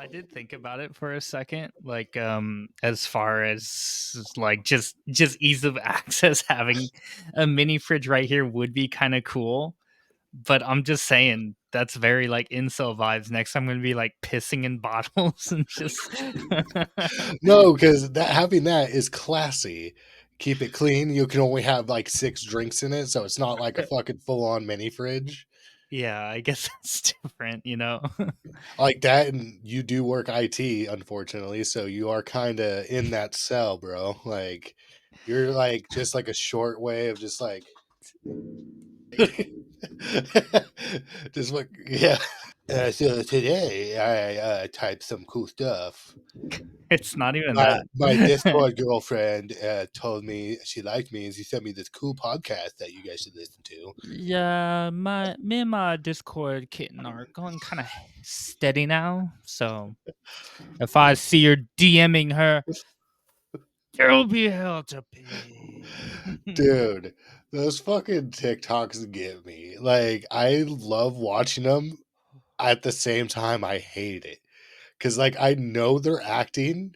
I did think about it for a second, like as far as like just ease of access, having a mini fridge right here would be kind of cool. But I'm just saying that's very like incel vibes. Next, I'm gonna be like pissing in bottles and just No, because that having that is classy. Keep it clean. You can only have like 6 drinks in it, so it's not like a fucking full on mini fridge. yeah, I guess that's different, you know. Like that, and you do work IT, unfortunately, so you are kinda in that cell, bro. Like, you're like just like a short way of just like just like yeah. So today I typed some cool stuff. It's not even My that. Discord girlfriend told me she liked me, and she sent me this cool podcast that you guys should listen to. Yeah, me and my Discord kitten are going kind of steady now. So if I see her DMing her, there will be hell to pay. Dude, those fucking TikToks get me. Like, I love watching them. At the same time, I hate it because, like, I know they're acting.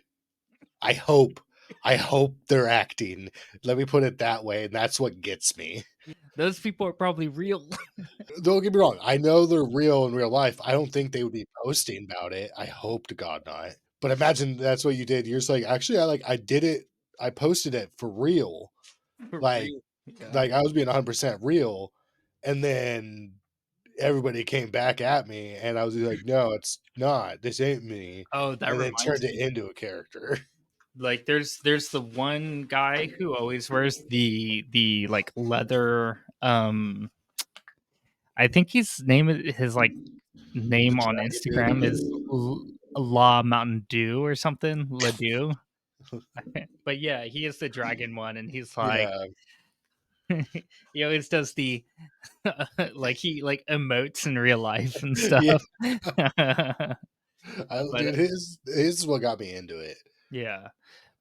I hope, I hope they're acting. Let me put it that way, and that's what gets me. Those people are probably real. Don't get me wrong. I know they're real in real life. I don't think they would be posting about it. I hope to God not. But imagine that's what you did. You're just like, actually, I did it. I posted it for real. For Like, real. Yeah. like I was being 100% real, and then everybody came back at me, and I was like, no, it's not. This ain't me. Oh, that And then reminds turned it me. into a character. Like there's the one guy who always wears the like leather I think his like The name on dragon Instagram is dude. La Mountain Dew or something, La Dew. But yeah, he is the dragon one, and he's like, Yeah. he always does the like he like emotes in real life and Yeah. stuff. But Dude, his is what got me into it. yeah,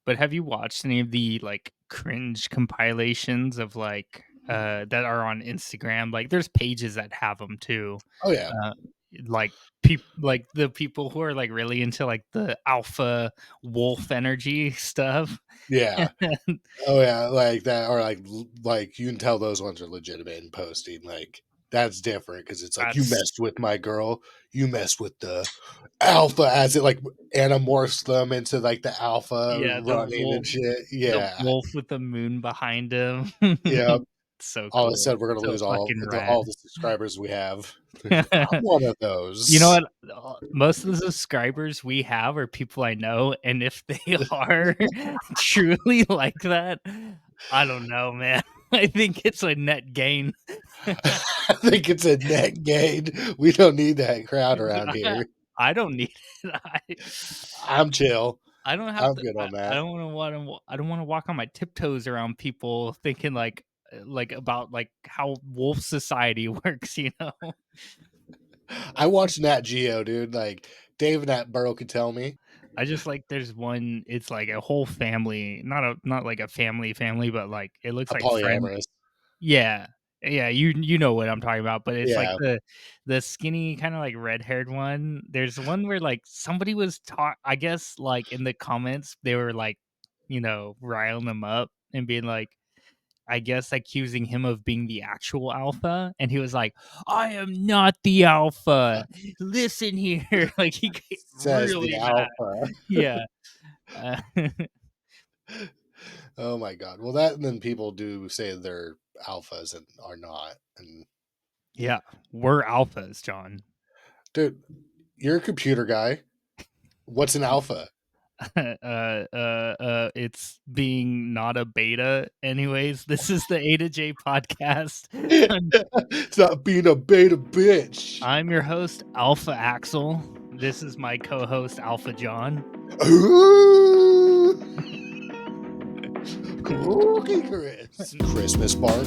but have you watched any of the like cringe compilations of like that are on Instagram? Like, there's pages that have them too. Oh yeah. Uh, like like the people who are like really into like the alpha wolf energy stuff. Yeah. Oh yeah, like that, or like you can tell those ones are legitimate in posting. Like that's different because it's like you That's messed with my girl, you messed with the alpha as it like anamorphs them into like the alpha yeah, running and shit. the Yeah, wolf with the moon behind him. yeah. So All of a cool. sudden, we're gonna So lose fucking rad. all the subscribers we have. I'm one of You know those. what? Most of the subscribers we have are people I know, and if they are truly like that, I don't know, man. I think it's a net gain. I think it's a net gain. We don't need that crowd around I here. I don't need it. I'm chill. I don't have I'm to. good on I that. don't want to. I don't want to walk on my tiptoes around people, thinking like about like how wolf society works. You know. I watched Nat Geo, dude. Like Dave Attenborough could tell me. I just like there's one. It's like a whole family, not like a family, but like it looks I'm like friend. polyamorous. Yeah, yeah. You know what I'm talking about, but it's like Yeah, the skinny kind of like red haired one. There's one where like somebody was taught. I guess like in the comments they were like, riling him up and being like, I guess accusing him of being the actual alpha, and he was like, "I am not the alpha. Listen here." Like he get says the really mad. alpha. Yeah. Uh, Oh my god. Well, that and then people do say they're alphas and are not. And yeah, we're alphas, John. dude, you're a computer guy. What's an alpha? It's being not a beta. Anyways, this is the A2J podcast. It's not being a beta bitch. I'm your host, Alpha Axel. This is my co-host, Alpha John. Ooh, Cookie Christmas bark.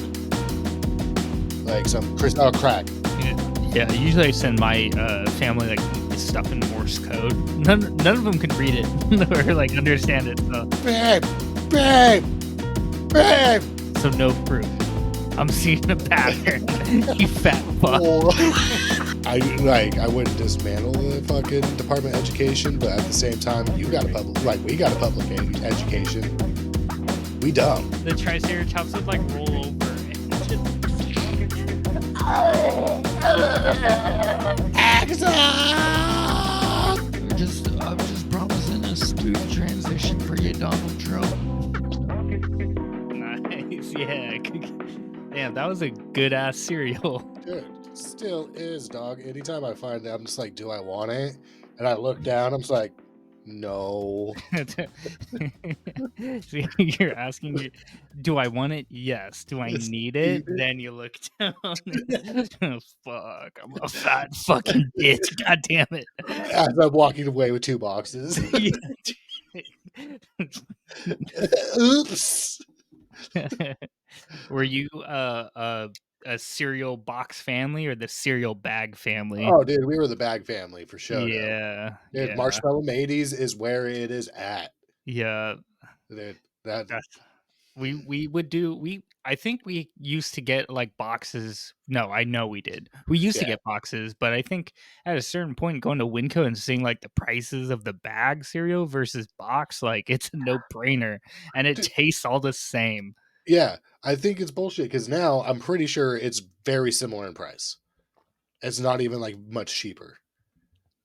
Like some crack. Yeah, usually I send my family like stuff in Morse code. None of them can read it or like understand it. Babe, babe, babe. So no proof. I'm seeing a pattern. You fat fuck. Oh. I wouldn't dismantle the fucking Department of Education, but at the same time, you got a public like we got a public education. We dumb. The Triceratops would like roll over and just Axel! I'm just promising a smooth transition for you, Donald Trump. nice. Yeah. Damn, that was a good ass cereal. Dude, still is, dog. Anytime I find it, I'm just like, do I want it? And I look down, I'm just like, no. See, you're asking me, do I want it? Yes. Do I Just need eat it? it. Then you look down. Oh, fuck, I'm a fat fucking bitch. God damn it. As I'm walking away with 2 boxes. Yeah. Oops. Were you a cereal box family or the cereal bag family? Oh, dude, we were the bag family for sure, though. Yeah, Dude, yeah, Marshmallow Mateys is where it is at. yeah. Dude, that That's we would do we I think we used to get like boxes. No, I know we did. We used to yeah. get boxes, but I think at a certain point going to Winco and seeing like the prices of the bag cereal versus box, like it's a no-brainer and it Dude, tastes all the same. yeah, I think it's bullshit because now I'm pretty sure it's very similar in price. It's not even like much cheaper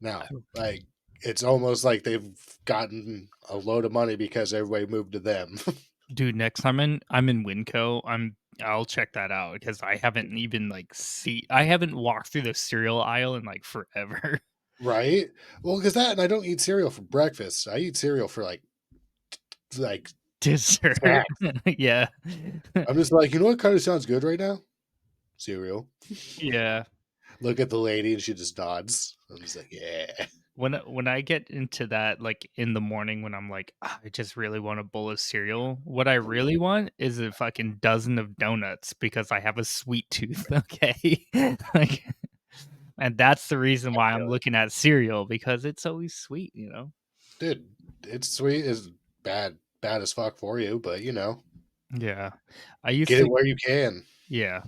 now. Like it's almost like they've gotten a load of money because everybody moved to them. Dude, next time I'm in Winco, I'll check that out because I haven't even like I haven't walked through the cereal aisle in like forever. Right? Well, because that and I don't eat cereal for breakfast. I eat cereal for like Dessert. snacks. Yeah. I'm just like, you know what kind of sounds good right now? Cereal. Yeah. Look at the lady and she just nods. I'm just like, yeah. When I get into that, like in the morning when I'm like, "Ah, I just really want a bowl of cereal. What I really want is a fucking dozen of donuts because I have a sweet tooth. Okay. Like, and that's the reason I why I'm feel it. looking at cereal because it's always sweet, you know? Dude, it's sweet is bad as fuck for you, but Yeah. I used get it to where you can. Yeah.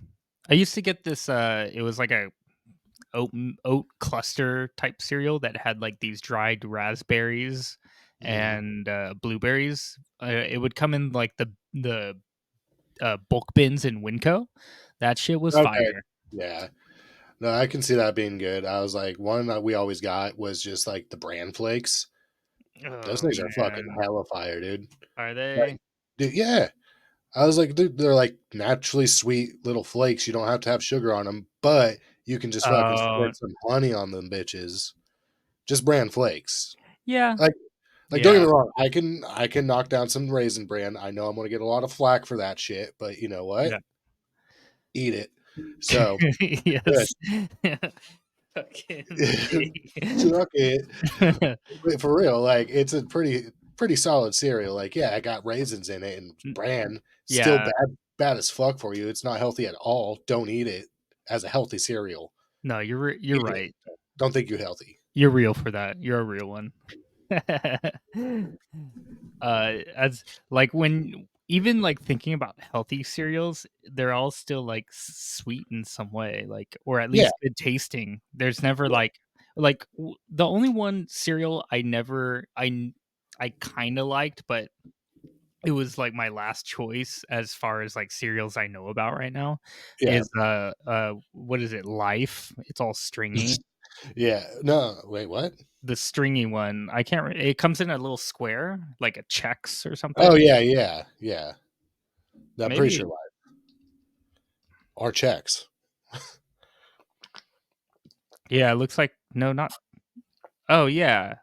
I used to get this, it was like a oat cluster type cereal that had, like, these dried raspberries Mhm. and, blueberries. It would come in, like, the bulk bins in Winco. That shit was Okay. fire. Yeah. No, I can see that being good. I was like, one that we always got was just like the bran flakes. Those Oh, things are fucking man. hella fire, dude. Are Like, they? dude, yeah. I was like, dude, they're like naturally sweet little flakes. You don't have to have sugar on them, but you can just fucking Oh, squirt some honey on them bitches. Just bran flakes. yeah. Like, don't get Yeah. me wrong. I can knock down some raisin bran. I know I'm gonna get a lot of flack for that shit, but you know what? Yeah. Eat it. So good. Yes. Fucking A. Suck it. But for real, like it's a pretty solid cereal. Like, yeah, I got raisins in it and bran. Still Yeah. bad as fuck for you. It's not healthy at all. Don't eat it as a healthy cereal. No, you're Eat it. right. Don't think you're healthy. You're real for that. You're a real one. As like when even like thinking about healthy cereals, they're all still like sweet in some way, like or at Yeah, least good tasting. There's never yeah, the only one cereal I kind of liked, but it was like my last choice as far as like cereals I know about right now yeah, is what is it? Life. It's all stringy. yeah. No, wait, what? The stringy one. I can't it comes in a little square, like a Chex or Oh something. yeah, yeah, yeah. I'm pretty Maybe sure our checks. yeah, it looks like no, not oh, yeah.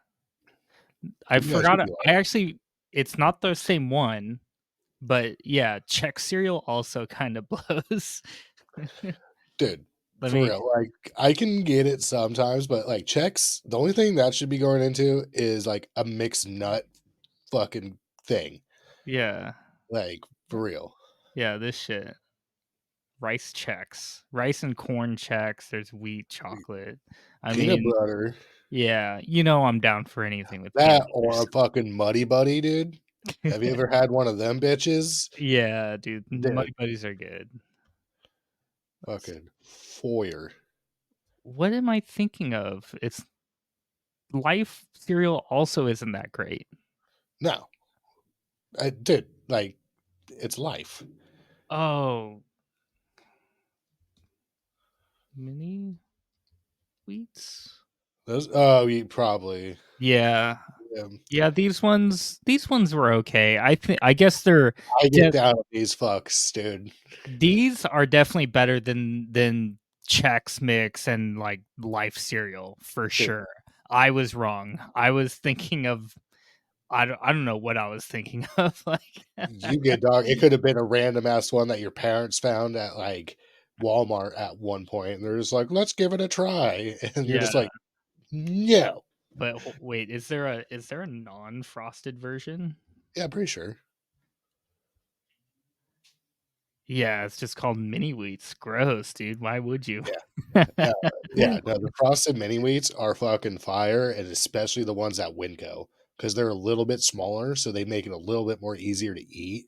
I Yeah, it should forgot be I live. actually it's not the same one, but yeah, Chex cereal also kinda blows. Dude, Let for me real. Like I can get it sometimes, but like checks, the only thing that should be going into is like a mixed nut fucking thing. yeah. Like for real. Yeah, this shit. Rice Chex. Rice and corn Chex, there's wheat chocolate. I Peanut mean, butter. yeah, I'm down for anything with peanut That or a fucking Muddy Buddy, dude. Have you butter. ever had one of them bitches? Yeah, dude, Dude, Muddy Buddies are good. Let's fucking foyer. What am I thinking of? It's Life cereal also isn't that great. No, dude, like it's life. Oh, mini wheats? Those, oh, you probably. Yeah. Yeah. Yeah, these ones were okay. I guess they're I get def down with these fucks, dude. these are definitely better than Chex Mix and, like, Life cereal for Dude, sure. I was wrong. I was thinking of I don't know what I was thinking of, like you get dog. It could have been a random ass one that your parents found at like Walmart at one point, and they're just like, "Let's give it a try," and you're Yeah, just like, "No." but ho wait, is there a non-frosted version? Yeah, I'm pretty sure. Yeah, it's just called mini wheats. Gross, dude. Why would you? Yeah, uh, yeah. No, the frosted mini wheats are fucking fire, and especially the ones at Winco because they're a little bit smaller, so they make it a little bit more easier to eat.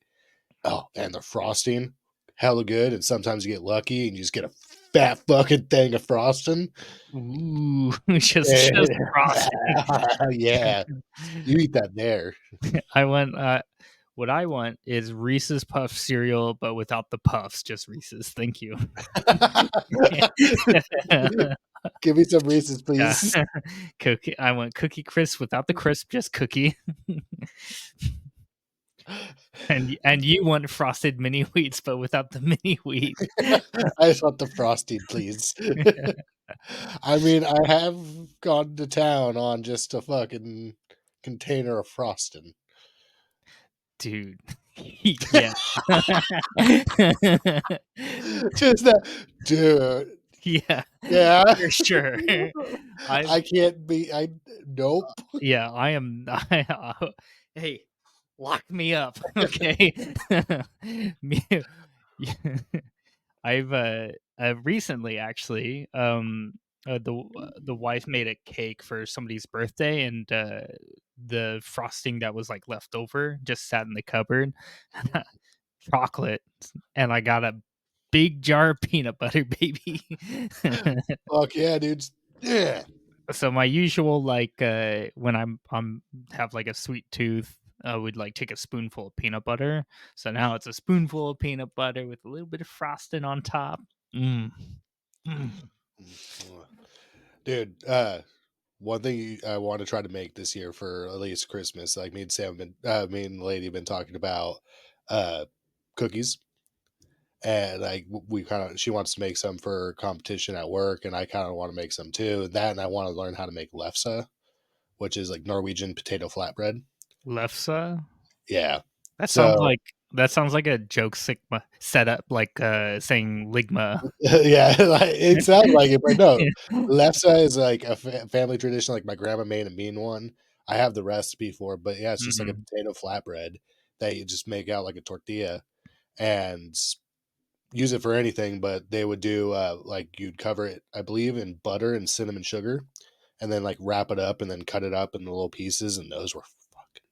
Oh, and the frosting, hella good. And sometimes you get lucky and you just get a fat fucking thing of frosting. Ooh, just And frosting. yeah, you eat that there. I want, what I want is Reese's Puff cereal, but without the puffs, just Reese's. Thank you. Give me some Reese's, Yeah. please. Cookie I want Cookie Crisp without the crisp, just cookie. And you want frosted mini wheats, but without the mini wheat. I just want the frosting, please. I mean, I have gone to town on just a fucking container of frosting. Dude. Yeah. Just that, dude. Yeah, Yeah. for sure. I've I can't be. I nope. Yeah, I am hey, lock me up, okay? Me yeah. I've, recently actually, the wife made a cake for somebody's birthday, and, the frosting that was, like, left over just sat in the cupboard, chocolate, and I got a big jar of peanut butter, baby. Fuck yeah, dudes. Yeah. So my usual, like, when I'm have, like, a sweet tooth, I would, like, take a spoonful of peanut butter. So now it's a spoonful of peanut butter with a little bit of frosting on top. Mm, mm. Dude, one thing I want to try to make this year for at least Christmas, like me and Sam been, me and the lady have been talking about, uh, cookies, and like we kind of, she wants to make some for competition at work, and I kind of want to make some too. That, and I want to learn how to make lefse, which is like Norwegian potato flatbread. Lefse? Yeah. That sounds So like that sounds like a joke Sigma setup, like, saying ligma. yeah, like, it sounds like it, but no. Lefse is like a family tradition, like my grandma made a mean one. I have the recipe for it, but yeah, it's just like a Mhm. potato flatbread that you just make out like a tortilla and use it for anything. But they would do like you'd cover it, I believe, in butter and cinnamon sugar, and then like wrap it up and then cut it up into little pieces. And those were fucking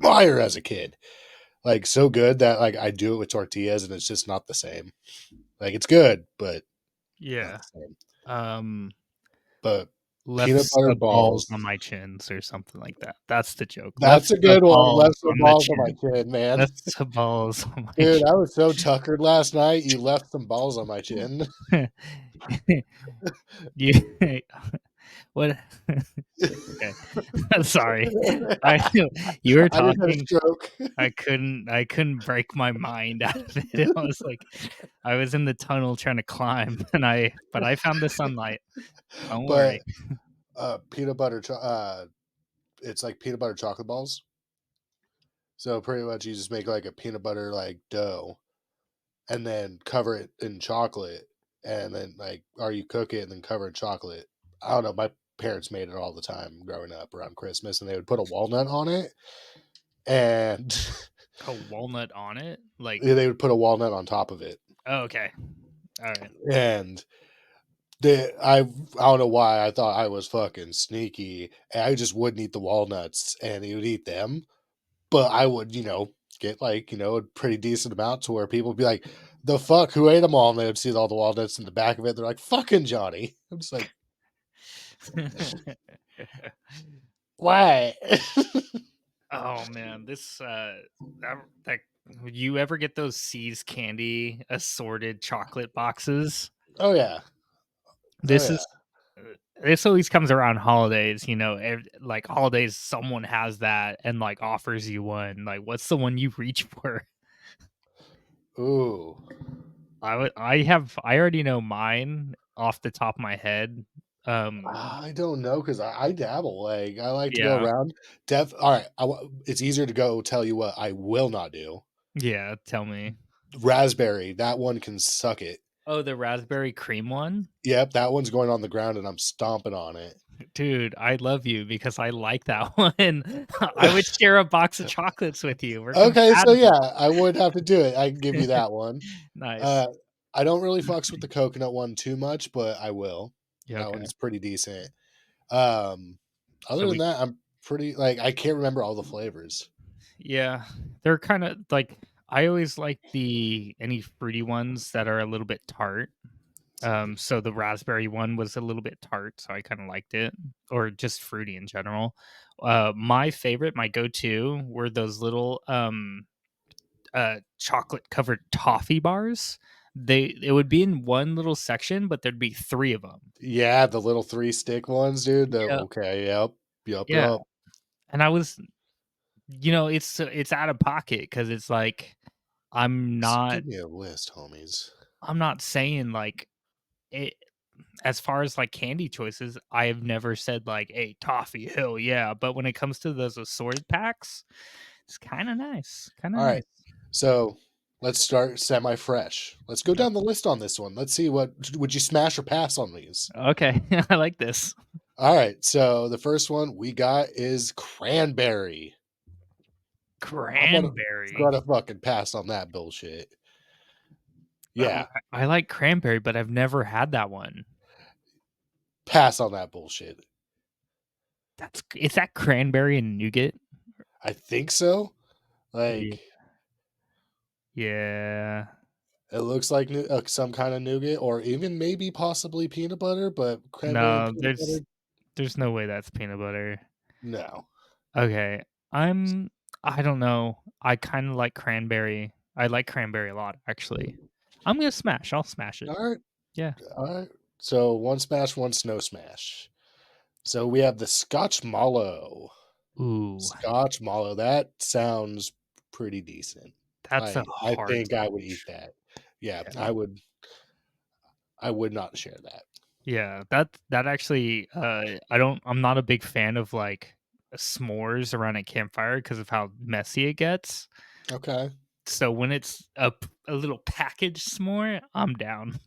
fire as a kid. Like so good that like I do it with tortillas and it's just not the same. Like it's good, but not Yeah. the same. Um, But peanut Lefse butter balls balls, on my chins or something like that. That's the joke. that's a Lefse good one. balls Left some on the balls on my chin. chin, man. Lefse balls on my Dude, I was so tuckered last night, you left some balls on my chin. chin. You what okay. Sorry. I You were I just had a talking, stroke. I couldn't break my mind out of it. I was like I was in the tunnel trying to climb, but I found the sunlight. Don't But, worry. peanut butter it's like peanut butter chocolate balls. So pretty much you just make like a peanut butter like dough and then cover it in chocolate and then like or you cook it and then cover it in chocolate. I don't know, my parents made it all the time growing up around Christmas and they would put a walnut on it and A walnut on it? Like, they would put a walnut on top of it. oh, okay. Alright. And I don't know why I thought I was fucking sneaky. And I just wouldn't eat the walnuts and he would eat them. But I would, get like, a pretty decent amount to where people would be like, the fuck, who ate them all? And they would see all the walnuts in the back of it. They're like, fucking Johnny. I'm just like, What? Oh man, that would you ever get those C's candy assorted chocolate boxes? Oh yeah. Oh This yeah. is this always comes around holidays, like holidays someone has that and like offers you one. Like what's the one you reach for? Ooh. I already know mine off the top of my head. Um I don't know because I dabble. Like I like to go yeah. around. All right. It's easier to go tell you what I will not do. Yeah, tell me. Raspberry. That one can suck it. Oh, the raspberry cream one? Yep, that one's going on the ground and I'm stomping on it. Dude, I love you because I like that one. I would share a box of chocolates with you. We're Okay, so yeah, compatible. I would have to do it. I can give you that one. Nice. Uh, I don't really fucks with the coconut one too much, but I will. Yeah, That okay. one's pretty decent. Um, So other than we that, I'm pretty like I can't remember all the flavors. yeah, they're kinda like I always like the any fruity ones that are a little bit tart. So the raspberry one was a little bit tart, so I kinda liked it, or just fruity in general. My favorite, my go-to were those little, chocolate covered toffee bars. It would be in one little section, but there'd be 3 of them. Yeah, the little 3 stick ones, dude. Yeah. Okay, yep, yep, Yeah, yep. and I was it's out of pocket because it's like, I'm not Give me a list, homies. I'm not saying, like, it as far as, like, candy choices, I have never said, like, "Hey, toffee, hell yeah," but when it comes to those assorted packs, it's kinda All right, nice. so let's start semi-fresh. Let's go Uh, down the list on this one. Let's see what would you smash or pass on these. okay, I like this. All right, so the first one we got is cranberry. I'm Cranberry. gonna fucking pass on that bullshit. Oh, Yeah, I like cranberry, but I've never had that one. pass on that bullshit. Is that cranberry and nougat? I think so. Ye Like yeah. it looks like some kind of nougat, or even maybe possibly peanut butter, but cranberry and No, peanut there's butter, there's no way that's peanut butter. no. Okay, I'm I don't know. I kinda like cranberry. I like cranberry a lot, actually. I'll smash it. All right, Yeah. all right. So one smash, one snow smash. So we have the Scotch Mallow. Ooh, Scotch Mallow. That sounds pretty decent. that's a I hard think I would eat smash. that. Yeah, Yeah. I would not share that. Yeah, that actually, I'm not a big fan of, like, s'mores around a campfire because of how messy it gets. Okay. So when it's a little packaged s'more, I'm down.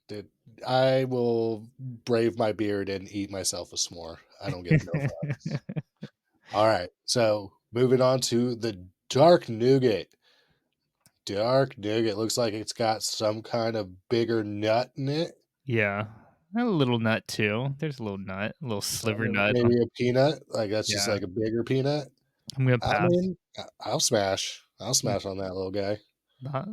Dude, I will brave my beard and eat myself a s'more. I don't give no fucks. All right. So moving on to the dark nougat. Dark nougat looks like it's got some kind of bigger nut in it. Yeah. A little nut too. There's a little nut, a little sliver nut on Maybe a peanut. Like that's just yeah, like a bigger peanut. I'm gonna I pass. mean, I'll smash. I'll Mm, smash on that little guy. not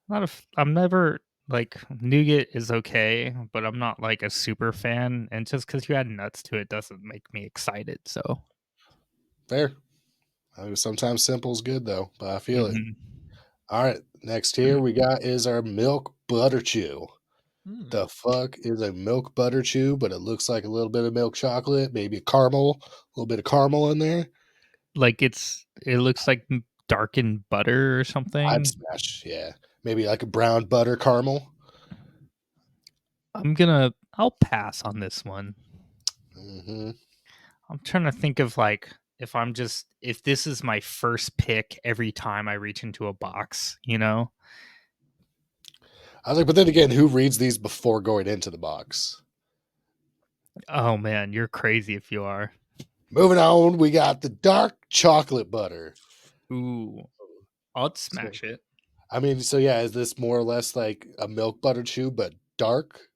not a f I'm never like, nougat is okay, but I'm not, like, a super fan, and just because you add nuts to it doesn't make me excited, so Fair. Sometimes simple's good though, but I feel it. mhm. All right. Next here we got is our milk butter chew. Mm. The fuck is a milk butter chew, but it looks like a little bit of milk chocolate, maybe a caramel, a little bit of caramel in there. Like, it looks like darkened butter or I'd something. smash, yeah. Maybe like a brown butter caramel. I'll pass on this one. Hmm. I'm trying to think of, like, if this is my first pick every time I reach into a box, you know? I was like, but then again, who reads these before going into the box? Oh, man, you're crazy if you are. Moving on, we got the dark chocolate butter. Ooh, I'd So, smash it. I mean, so yeah, is this more or less like a milk butter chew, but dark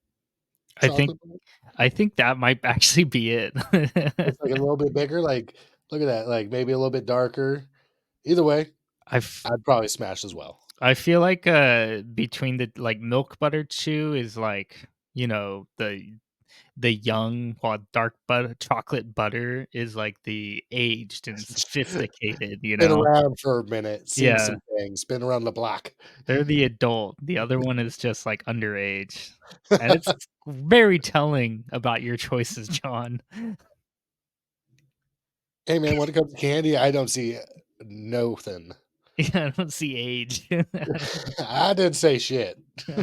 I think chocolate butter? I think that might actually be it. It's like a little bit bigger. Like, look at that. Like maybe a little bit darker. Either way, I f I'd probably smash as well. I feel like, between the like, milk butter chew is, like, the young, while dark butter chocolate butter is like the aged and sophisticated, you Been know? around for a minute, seen Yeah, some things, been around the block. they're the adult. The other one is just like underage. And it's very telling about your choices, John. Hey, man, when it comes to candy, I don't see nothing. Yeah, I don't see age. I didn't say shit. Yeah,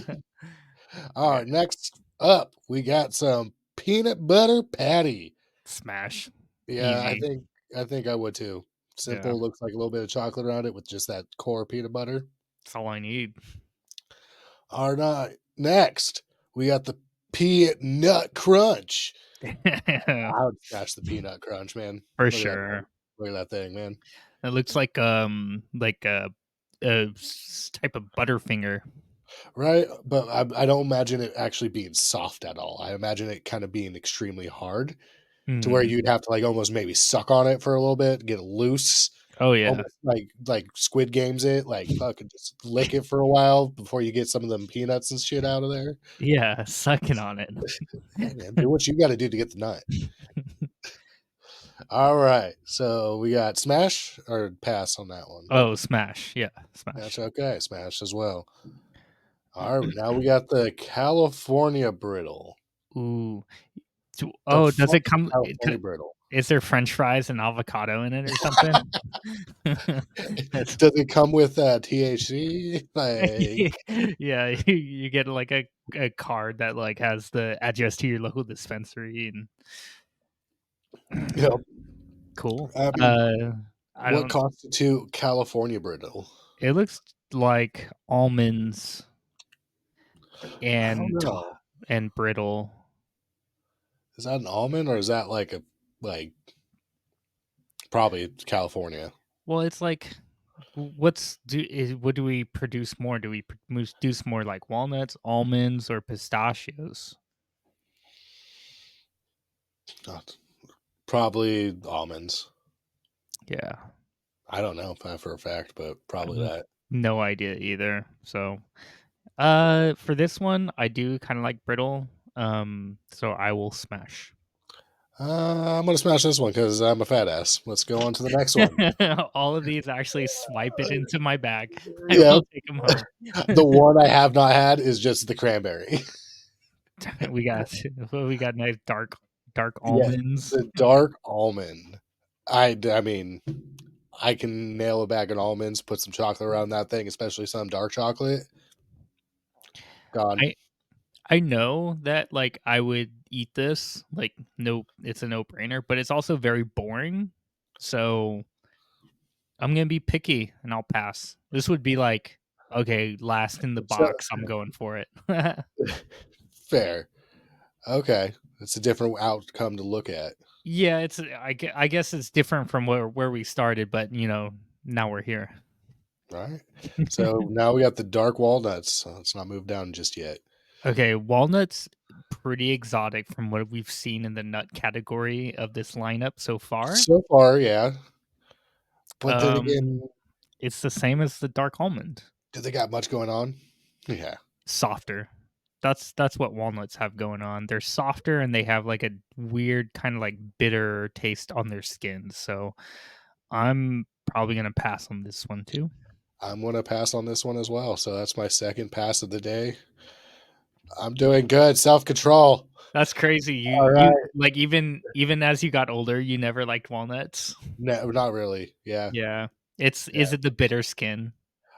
Alright, next up, we got some peanut butter patty. smash. Yeah, Easy. I think I would too. Yeah, Simple, looks like a little bit of chocolate around it with just that core peanut butter. that's all I need. Alright, next, we got the peanut crunch. I would smash the peanut crunch, man. For Look at that thing. sure. Look at that thing, man. It looks like a type of Butterfinger. Right? But I don't imagine it actually being soft at all. I imagine it kind of being extremely hard to where Mm. you'd have to, like, almost maybe suck on it for a little bit, get it loose, Oh, yeah. almost like Squid Games it, like, fucking just lick it for a while before you get some of them peanuts and shit out of there. Yeah, sucking on it. Hey, man, do what you gotta do to get the nut. Alright, so we got smash or pass on that one? Oh, smash. Yeah, That's smash. okay, smash as well. Alright, now we got the California brittle. Ooh. The Oh, does fuck it is come California brittle? is there french fries and avocado in it or something? That's Does it come with, THC? Like, yeah, you get, like, a card that, like, has the address to your local dispensary and you know, cool. I mean, I what don't constitute California brittle? it looks like almonds I don't and know. and brittle. Is that an almond or is that like, probably California? Well, it's like, what do we produce more? Do we produce more like walnuts, almonds, or pistachios? Uh, Probably almonds. Yeah, I don't know if that for a fact, but I probably have that. no idea either. So, for this one, I do kind of like brittle. So I will smash. I'm gonna smash this one because I'm a fat ass. Let's go on to the next one. All of these actually swipe it into my bag. I Yep. will take them home. The one I have not had is just the cranberry. we got we got nice dark Yeah, almonds. the dark almond. I mean, I can nail a bag of almonds, put some chocolate around that thing, especially some dark chocolate. Gone. I I know that like I would eat this, like no it's a no-brainer, but it's also very boring. So I'm gonna be picky and I'll pass. This would be like, okay, last in the So box, I'm going for it. fair. Okay. It's a different outcome to look at. Yeah, I guess it's different from where we started, but now we're here. All right. So now we got the dark walnuts. So let's not move down just yet. Okay, walnuts pretty exotic from what we've seen in the nut category of this lineup so far. So far, yeah. But then Um, again, it's the same as the dark almond, do they got much going on? Yeah. softer. That's what walnuts have going on. They're softer and they have like a weird kind of like bitter taste on their skin. So I'm probably gonna pass on this one too. I'm going to pass on this one as well. So that's my second pass of the day. I'm doing good. Self control. That's crazy. All You right. like even as you got older, you never liked walnuts. No, not really. Yeah. Yeah. Yeah. Is it the bitter skin?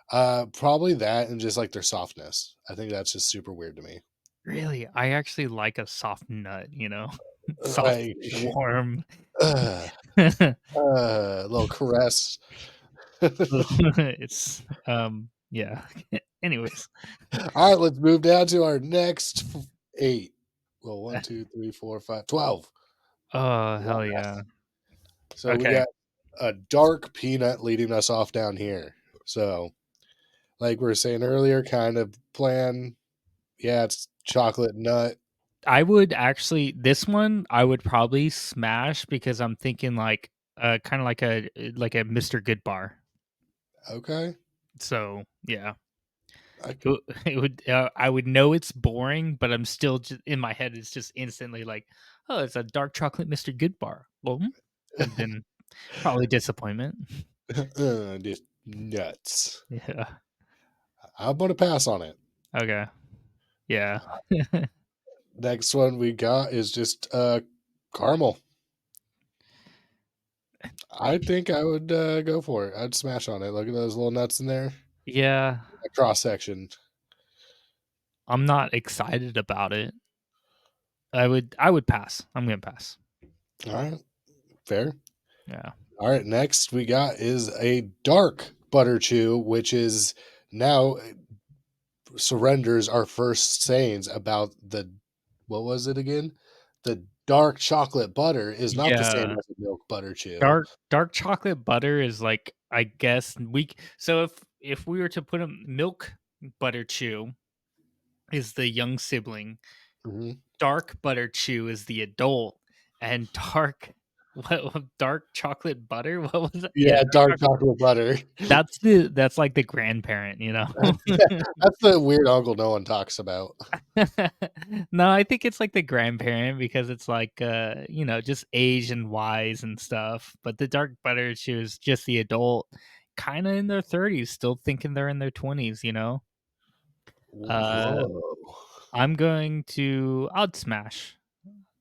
Probably that and just like their softness. I think that's just super weird to me. Really? I actually like a soft nut, soft, Like, warm. uh, little caress. It's, yeah. Anyways. All right, let's move down to our next eight. Well, one, two, three, four, five, 12. Oh, hell yeah. Last. So we Okay. got a dark peanut leading us off down here. So, like we were saying earlier, kind of plan. Yeah, it's chocolate nut. I would actually this one, I would probably smash because I'm thinking like, kinda like a Mr. Goodbar. Okay. So, yeah. I It would I would know it's boring, but I'm still just in my head, it's just instantly like, "Oh, it's a dark chocolate Mr. Goodbar." Well, and then probably disappointment. just nuts. Yeah. I'm gonna pass on it. Okay. Yeah. Next one we got is just caramel. I think I would go for it. I'd smash on it. Look at those little nuts in there. Yeah. That cross section. I'm not excited about it. I would pass. I'm gonna pass. All right, fair. Yeah. All right, next we got is a dark butter chew, which is now surrenders our first sayings about the what was it again? The dark chocolate butter is not the same Yeah. as a milk butter chew. Dark chocolate butter is like, I guess, so if we were to put a milk butter chew is the young sibling, Mhm. dark butter chew is the adult, and dark chocolate butter? What was it? Yeah, Yeah, dark dark chocolate. chocolate butter. That's like the grandparent, you know? That's the weird uncle no one talks about. No, I think it's like the grandparent because it's like, just age and wise and stuff. But the dark butter chew is just the adult, kind of in their 30s, still thinking they're in their 20s, you know? Uh, Whoa. I'd smash.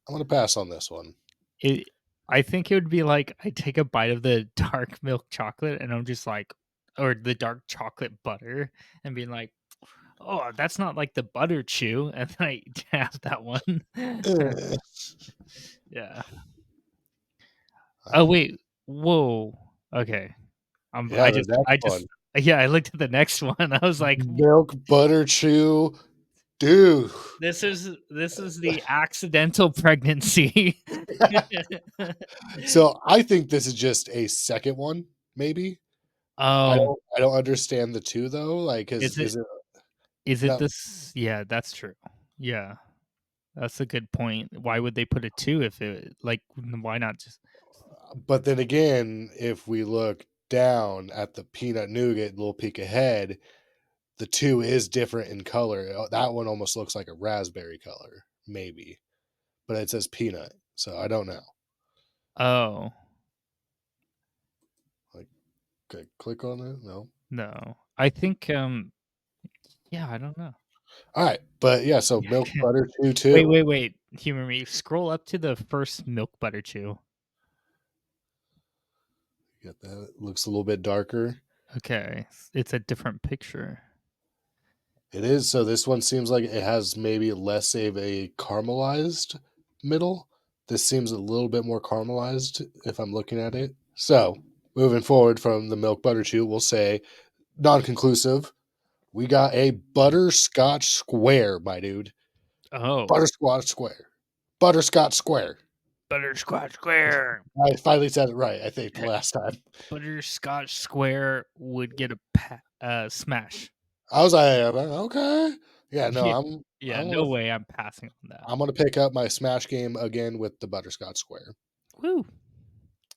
I'm gonna pass on this one. It I think it would be like I take a bite of the dark milk chocolate and I'm just like, or the dark chocolate butter, and being like, "Oh, that's not like the butter chew," and then I have that one. Ugh. Yeah. Oh, Uh, wait. Whoa. Okay. yeah, the next I one. just yeah, I looked at the next one. I was like, Milk butter chew. Dude. this is the accidental pregnancy." So I think this is just a second one, maybe. Oh, I don't understand the 2 though, like, is it is it is it no, this yeah, that's true. Yeah. That's a good point. Why would they put a 2 if it like, why not just but then again, if we look down at the peanut nougat little peek ahead, the 2 is different in color. That one almost looks like a raspberry color, maybe, but it says peanut, so I don't know. Oh, Like, okay, click on it, no. no. I think, yeah, I don't know. Alright, but yeah, so milk butter chew Wait, too. wait, wait. Humor me. Scroll up to the first milk butter chew. Get that? It looks a little bit darker. Okay. It's a different picture. It is, so this one seems like it has maybe less of a caramelized middle. This seems a little bit more caramelized if I'm looking at it. So, moving forward from the milk butter chew, we'll say non-conclusive. We got a butterscotch square, my dude. Oh, Butterscotch square. Butterscotch square. butterscotch square. I finally said it right, I think, the last time. Butterscotch square would get a smash. I was like, okay. Yeah, no, Yeah. Yeah, I'm no gonna way I'm passing on that. I'm gonna pick up my smash game again with the butterscotch square. Woo.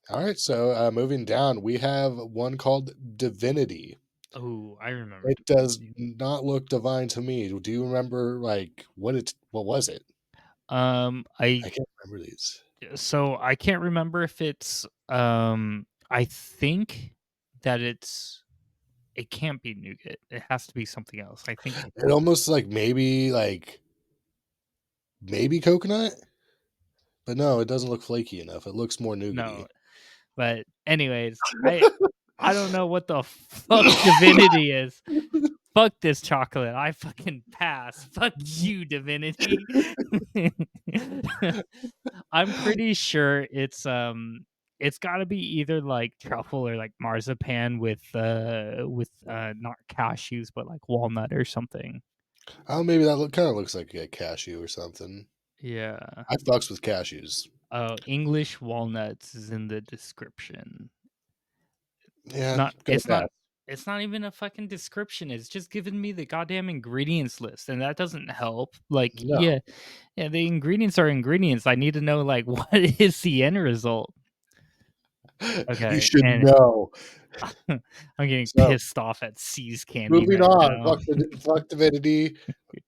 All right, so moving down, we have one called Divinity. Oh, I remember It does Divinity. not look divine to me. Do you remember like what was it? I I can't remember these. so I can't remember if I think that it can't be nougat. It has to be something else. I think It almost like maybe coconut, but no, it doesn't look flaky enough. It looks more no, nougaty. but anyways, I don't know what the fuck divinity is. Fuck this chocolate. I fucking pass. Fuck you, divinity. I'm pretty sure it's gotta be either like truffle or like marzipan with not cashews, but like walnut or something. Oh, maybe that kind of looks like a cashew or something. Yeah. I fucks with cashews. Oh, English walnuts is in the description. It's Yeah, not gonna it's not pass. it's not even a fucking description. It's just giving me the goddamn ingredients list, and that doesn't help. Like, No, yeah, yeah, the ingredients are ingredients. I need to know like what is the end result. You Okay, should and know. I'm getting So, pissed off at C's Candy moving right on. now. Fuck Divinity.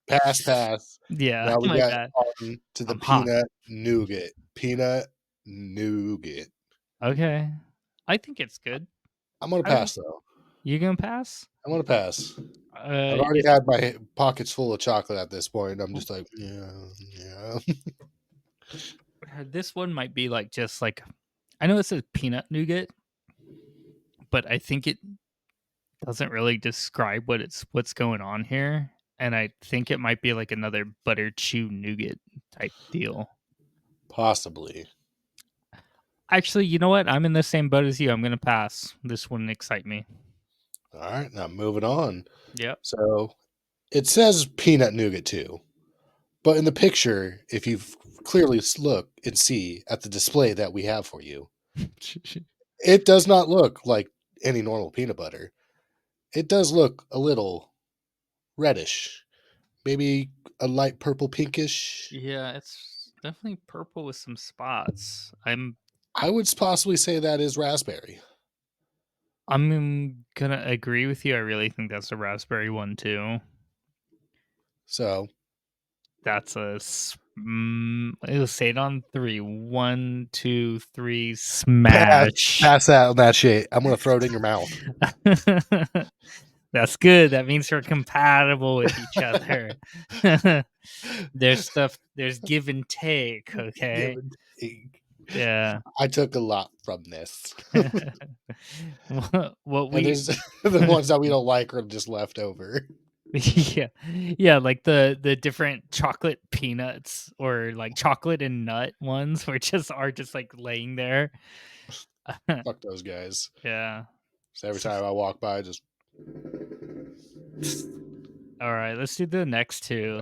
Pass, pass. Yeah, Now we my got bad. on to the I'm hot. peanut nougat. Peanut nougat. Okay. I think it's good. I'm gonna I pass though. You gonna pass? I'm gonna pass. I've already It's had my pockets full of chocolate at this point. I'm just like, yeah, yeah. this one might be like just like I know it says peanut nougat, but I think it doesn't really describe what's going on here. And I think it might be like another butter chew nougat type deal. Possibly. Actually, you know what? I'm in the same boat as you. I'm gonna pass. This wouldn't excite me. All right, now moving on. Yep. So it says peanut nougat too, but in the picture, if you clearly look and see at the display that we have for you, it does not look like any normal peanut butter. It does look a little reddish, maybe a light purple pinkish. Yeah, it's definitely purple with some spots. I would possibly say that is raspberry. I'm gonna agree with you. I really think that's a raspberry one too. So That's it'll say it on three. 1, 2, 3, pass, smash. pass that on that shit. I'm gonna throw it in your mouth. That's good. That means we're compatible with each other. There's give and take, Give okay? and take. Yeah. I took a lot from this. What And we there's the ones that we don't like are just left over. yeah. Yeah, like the different chocolate peanuts or like chocolate and nut ones were just like laying there. Fuck those guys. Yeah. So every time I walk by, just All right, let's do the next two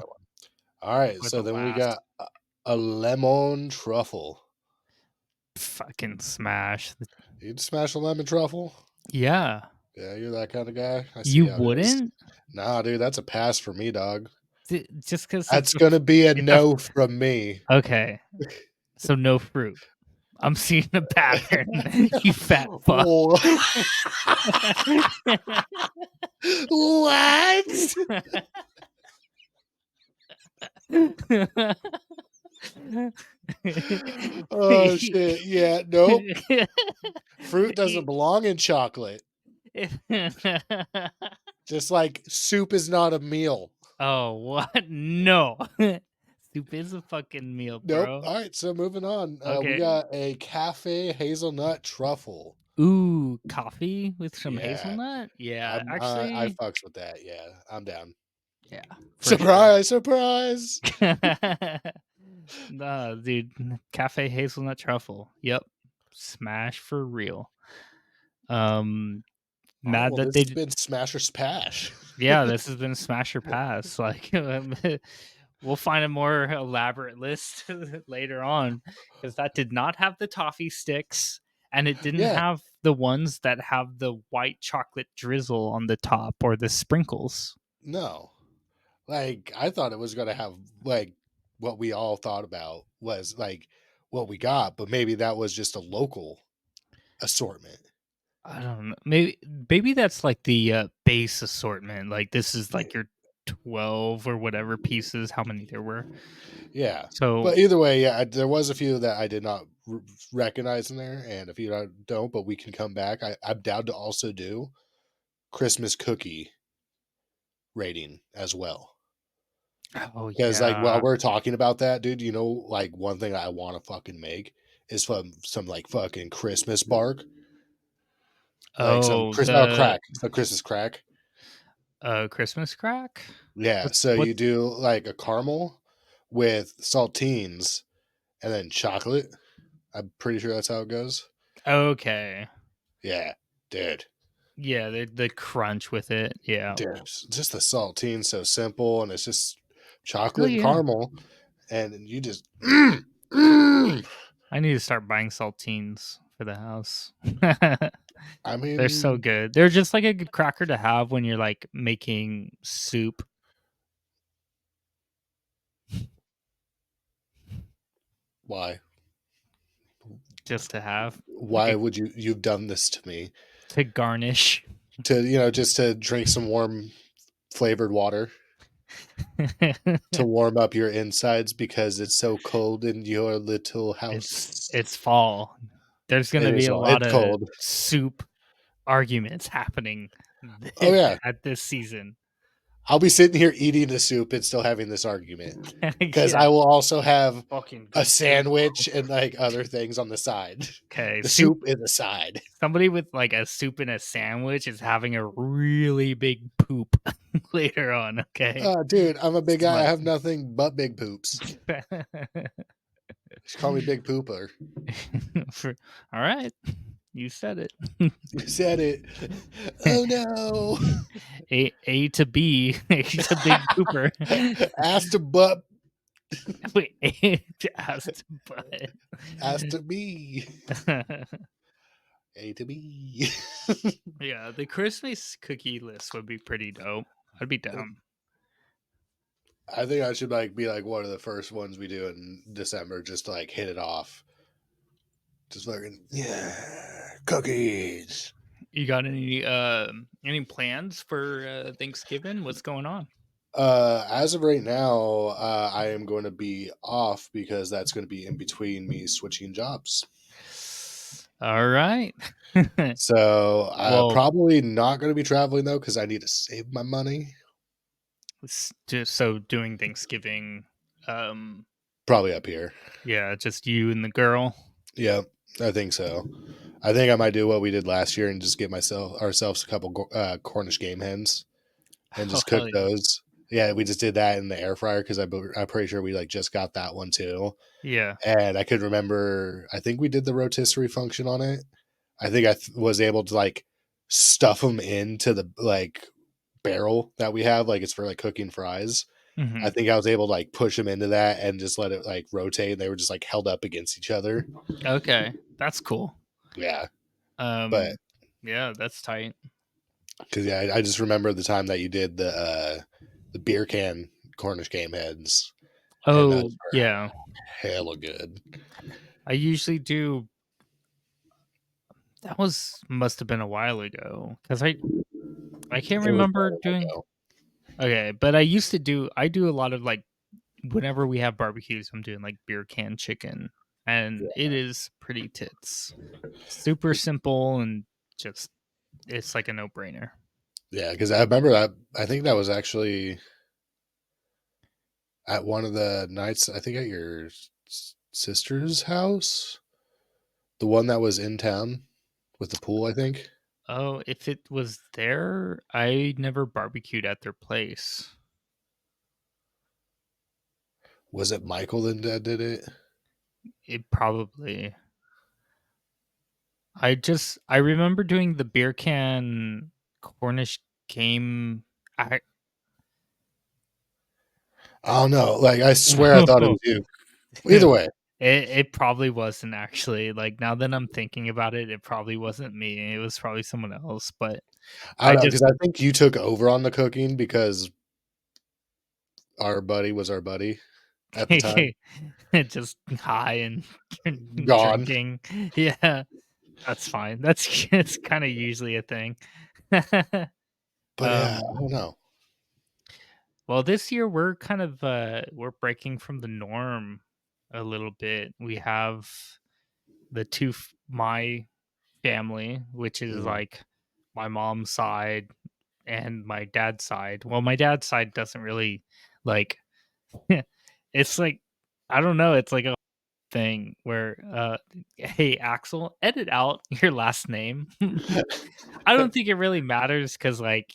all right. or So the then we last. got a lemon truffle. Fucking smash. You'd smash a lemon truffle? Yeah. Yeah, you're that kind of guy. I see You how it is. wouldn't? Nah, dude, that's a pass for me, dog. Just because That's gonna be a it's a no from me. okay. So no fruit. I'm seeing a pattern. You fat fuck. Wha- what? Oh shit! Yeah, nope. Fruit doesn't belong in chocolate. Just like soup is not a meal. Oh, what? No. Soup is a fucking meal, Nope. bro. All right, so moving on. We Okay. got a cafe hazelnut truffle. Ooh, coffee with some Yeah, hazelnut? Yeah, I actually, fucks with that. Yeah, I'm down. yeah, for sure. Surprise! Surprise! Nah, dude, cafe hazelnut truffle. Yep. Smash for real. Um, All right. mad Well, that this they has been Smasher Spash. yeah, this has been smash or pass. Like, we'll find a more elaborate list later on because that did not have the toffee sticks and it didn't Yeah. have the ones that have the white chocolate drizzle on the top or the sprinkles. No. Like I thought it was gonna have like what we all thought about was like what we got, but maybe that was just a local assortment. I don't know. Maybe that's like the base assortment. Like this is Yeah. like your 12 or whatever pieces, how many there were. Yeah. So, But either way, yeah, there was a few that I did not recognize in there, and a few that I don't. But we can come back. I'm down to also do Christmas cookie rating as well. oh Because like while yeah. we're talking about that, dude, you know, like one thing I want to fucking make is from some like fucking Christmas bark, like some Oh, Chris crack, some Christmas crack. Christmas crack? Yeah, What's so what you do like a caramel with saltines and then chocolate. I'm pretty sure that's how it goes. Okay. Yeah, dude. Yeah, the crunch with it. Yeah. Dude, just the saltine so simple, and it's just Oh chocolate and yeah. caramel, and you just mm. I need to start buying saltines for the house. I They're so mean, good. They're just like a good cracker to have when you're like making soup. why? just to have, Why like, would you've done this to me? to garnish. To, just to drink some warm flavored water to warm up your insides because it's so cold in your little house. It's fall. There's It gonna be is a all lot it's of cold. soup arguments happening Oh, yeah. at this season. I'll be sitting here eating the soup and still having this argument because Yeah, I will also have fucking a good soup. sandwich and, like, other things on the side. Okay, The soup. soup is a side. Somebody with like a soup and a sandwich is having a really big poop later on. Okay, Dude, I'm a big guy. I but have nothing but big poops. Just call me Big Pooper. for, all right, you said it. You said it. Oh, no. A to B, A to Big Pooper. Ass to butt, Wait, A to ass to butt. ass to me. A to B. Yeah, the Christmas cookie list would be pretty dope. I'd be down. I think I should like be like one of the first ones we do in December, just to like hit it off. Just fucking yeah, cookies. You got any plans for Thanksgiving? What's going on? As of right now, I am going to be off because that's going to be in between me switching jobs. All right. So Well, probably not going to be traveling though because I need to save my money. just so doing Thanksgiving. Probably up here. Yeah, just you and the girl. Yeah, I think so. I think I might do what we did last year and just get ourselves a couple Cornish game hens and Oh just cook hell yeah. those. Yeah, we just did that in the air fryer because I'm pretty sure we like just got that one too. Yeah. And I could remember, I think we did the rotisserie function on it. I think I was able to like stuff them into the like barrel that we have, like it's for like cooking fries. I Hmm. think I was able to like push them into that and just let it like rotate. And they were just like held up against each other. Okay, that's cool. Yeah, but Um, yeah, that's tight. because yeah, I just remember the time that you did the beer can Cornish game heads, and those Oh were yeah, hella good. I usually do. That was must have been a while ago because I can't It was remember doing. ago. Okay, but I do a lot of like whenever we have barbecues, I'm doing like beer can chicken, and it is pretty tits. Super simple and just it's like a no brainer. Yeah, because I remember that. I think that was actually at one of the nights. I think at your sister's house, the one that was in town with the pool. I think Oh, if it was there, I never barbecued at their place. was it Michael that did it. It probably. I remember doing the beer can Cornish game. I Oh no! Like I swear, I thought it was you. Either it, way, it probably wasn't actually. Like now that I'm thinking about it, it probably wasn't me. It was probably someone else. But I I don't know just because I think you took over on the cooking because our buddy was our buddy at the time. just high and Gone. drinking. Yeah, that's fine. That's it's kind of usually a thing. But yeah, um, I don't know. well, this year we're kind of we're breaking from the norm a little bit. We have my family, which is Mm. like my mom's side and my dad's side. Well, my dad's side doesn't really like it's like I don't know, it's like a thing where hey Axel, edit out your last name. I don't think it really matters cuz like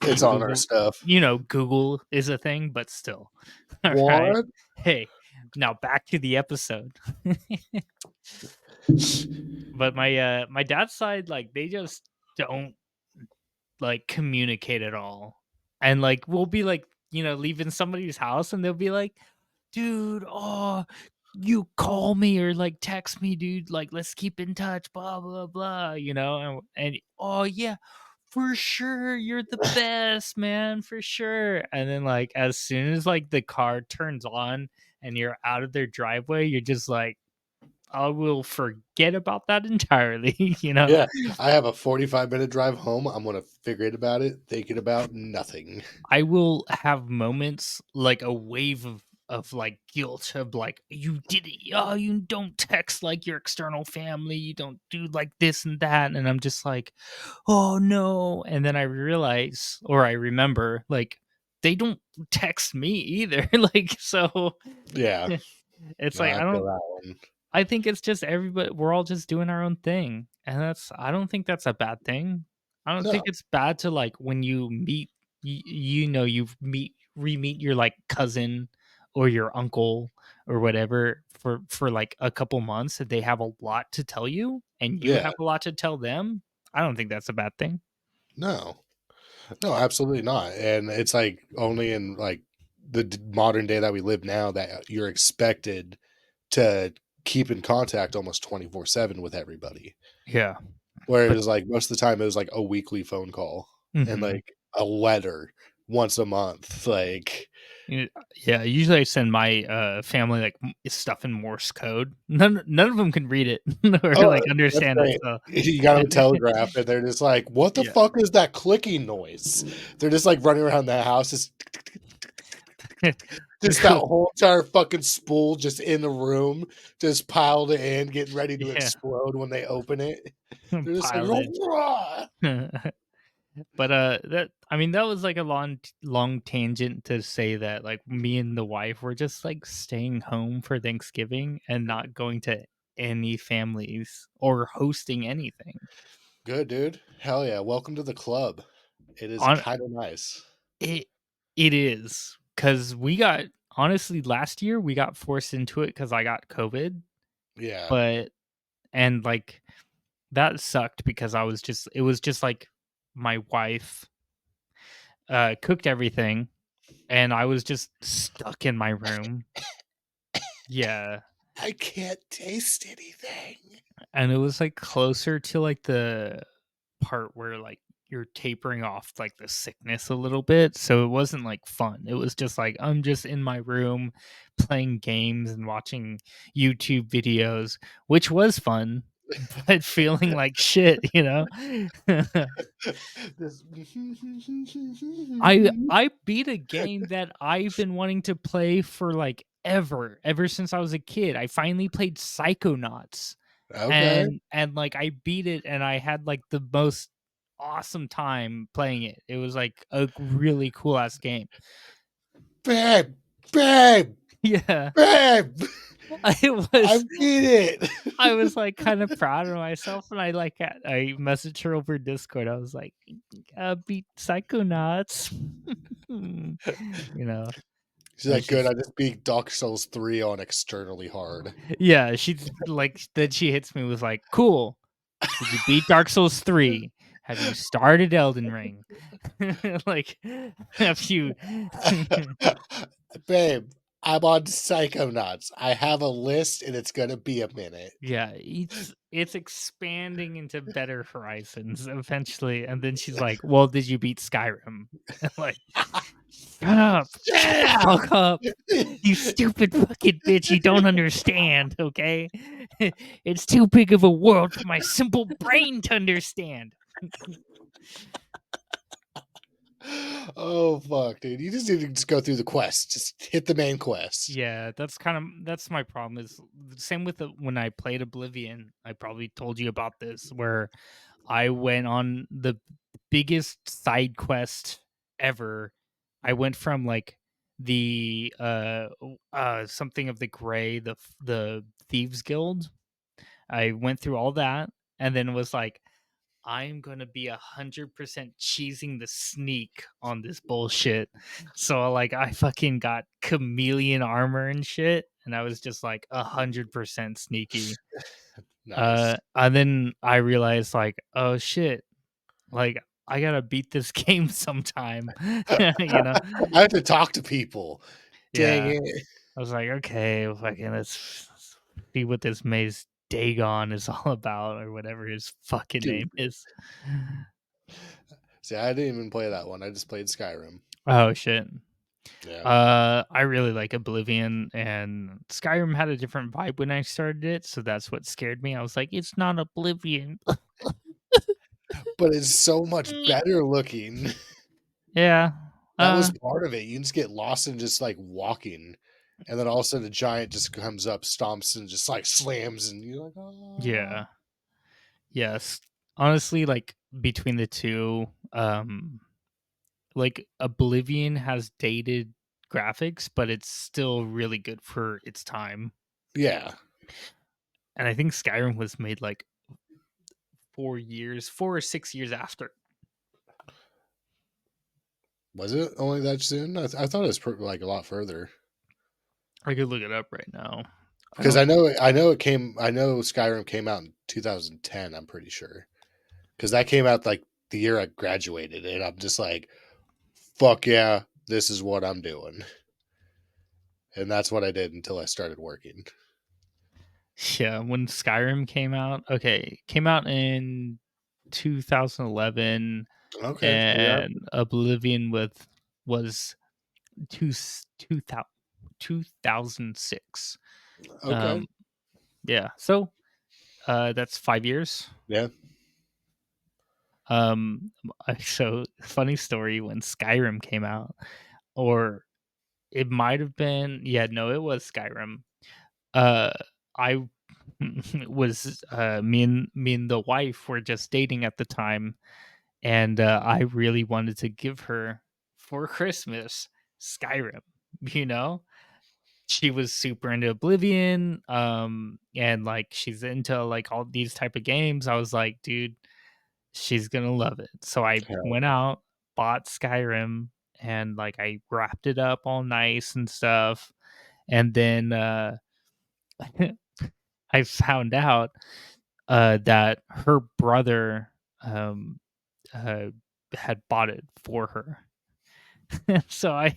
It's on our Google, stuff. Google is a thing, but still. All right. What? Hey, now back to the episode. But my dad's side, like they just don't like communicate at all. And like we'll be like, leaving somebody's house and they'll be like, dude, oh, you call me or like text me, dude. Like, let's keep in touch, blah, blah, blah, and oh, yeah, for sure. You're the best, man, for sure. And then, like, as soon as like the car turns on and you're out of their driveway, you're just like, I will forget about that entirely, you know? Yeah, I have a 45-minute drive home, I'm gonna figure it about it, thinking about nothing. I will have moments like a wave of like guilt of like you did it, oh, you don't text like your external family, you don't do like this and that, and I'm just like, oh no, and then I realize or I remember like they don't text me either, like so Yeah, it's no, like I I feel don't that one. I think it's just everybody we're all just doing our own thing, and I don't think that's a bad thing. I don't think No, it's bad to, like, when you meet you know, you've meet re-meet your, like, cousin or your uncle or whatever for, like, a couple months, and they have a lot to tell you, and you yeah, have a lot to tell them. I don't think that's a bad thing. no. No, absolutely not, and it's, like, only in, like, the modern day that we live now that you're expected to keep in contact almost 24/7 with everybody. Yeah, Where it but was, like, most of the time, it was, like, a weekly phone call and, mhm. like, a letter once a month, like Y yeah, usually I send my, family, like, stuff in Morse code. None of them can read it or, oh, like, that's understand it, great. so You got 'em a telegraph, and they're just like, "What the yeah. fuck is that clicking noise?" They're just, like, running around the house, just that whole entire fucking spool just in the room, just piled in, getting ready to Yeah, explode when they open it. They're just like, piled in. "Rah!" But, that I mean, that was, like, a long tangent to say that, like, me and the wife were just, like, staying home for Thanksgiving and not going to any families or hosting anything. Good, dude. Hell yeah, welcome to the club. It is On kinda nice. it it is because we got honestly, last year, we got forced into it because I got COVID, Yeah. but and, like, that sucked because I was just it was just, like, my wife, cooked everything, and I was just stuck in my room. Yeah, I can't taste anything. and it was, like, closer to, like, the part where, like, you're tapering off, like, the sickness a little bit, so it wasn't, like, fun. It was just, like, I'm just in my room playing games and watching YouTube videos, which was fun, but feeling like shit, you know? This I beat a game that I've been wanting to play for, like, ever since I was a kid. I finally played Psychonauts, Okay. like, I beat it, and I had, like, the most awesome time playing it. It was, like, a really cool ass game. "Babe, babe, Yeah. babe, I I was beat it." I was, like, kinda proud of myself, and I messaged her over Discord. I was like, beat Psychonauts." You know? She's And like, "Good, she's I just beat Dark Souls 3 on externally hard." yeah, she's like then she hits me with like, "Cool. Did you beat Dark Souls 3? Have you started Elden Ring? Like, have you" "Babe, I'm on Psychonauts. I have a list, and it's gonna be a minute." Yeah, it's expanding into better horizons eventually, and then she's like, "Well, did you beat Skyrim?" And like, "Shut up. Shut the Yeah! fuck up. You stupid fucking bitch, you don't understand, okay? It's too big of a world for my simple brain to understand." Oh, fuck, dude. You just need to just go through the quest. Just hit the main quest. Yeah, that's my problem is same with when I played Oblivion. I probably told you about this where I went on the biggest side quest ever. I went from like the something of the gray, the thieves guild. I went through all that and then was like I'm gonna be 100% cheesing the sneak on this bullshit. So like I fucking got chameleon armor and shit, and I was just like 100% sneaky. Nice. And then I realized like, oh shit, like I gotta beat this game sometime. You know? I have to talk to people. Dang Yeah. it. I was like, okay, fucking let's see what this Maze Dagon is all about, or whatever his fucking Dude. name is. See, I didn't even play that one. I just played Skyrim. Oh shit. Yeah. I really like Oblivion, and Skyrim had a different vibe when I started it, so that's what scared me. I was like, "It's not Oblivion." But it's so much better looking. Yeah. That was Uh, part of it. You can just get lost in just, like, walking, and then all of a sudden a giant just comes up, stomps, and just, like, slams, and you're like, "Ah." yeah. Yes. Honestly, like, between the 2, like, Oblivion has dated graphics, but it's still really good for its time, Yeah. and I think Skyrim was made, like, 4 or 6 years after. Was it only that soon? I thought it was like, a lot further. I could look it up right now. I Because don't I know Skyrim came out in 2010, I'm pretty sure. Because that came out, like, the year I graduated, and I'm just like, "Fuck yeah, this is what I'm doing." And that's what I did until I started working. Yeah, when Skyrim came out, okay, came out in 2011, Okay, so yeah. and Oblivion was two thousand 2006. Okay. Um, yeah, so that's 5 years. Yeah. So funny story when Skyrim came out, or it might have been, yeah, no, it was Skyrim. Uh, I was me and the wife were just dating at the time, and I really wanted to give her for Christmas Skyrim. You know, she was super into Oblivion, and like she's into like all these type of games. I was like, dude, she's gonna love it. So I Hell went out, bought Skyrim, and like I wrapped it up all nice and stuff, and then I found out that her brother um, uh, had bought it for her. So I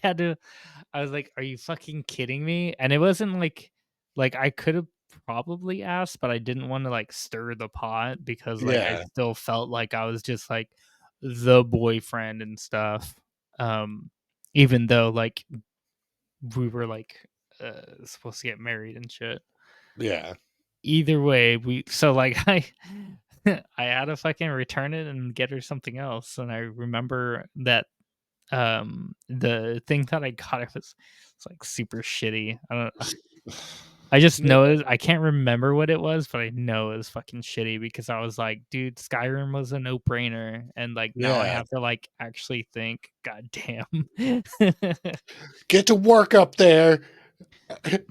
was like, "Are you fucking kidding me?" And it wasn't like I could have probably asked, but I didn't want to like stir the pot because like I yeah. still felt like I was just like the boyfriend and stuff. Um, Even though like we were like supposed to get married and shit. Yeah. Either way, we so like I had to fucking return it and get her something else. And I remember that the thing that I got it was it's like super shitty. I just Yeah. know I can't remember what it was, but I know it was fucking shitty because I was like, dude, Skyrim was a no brainer, and like now I Yeah. have to like actually think, god damn. Get to work up there. That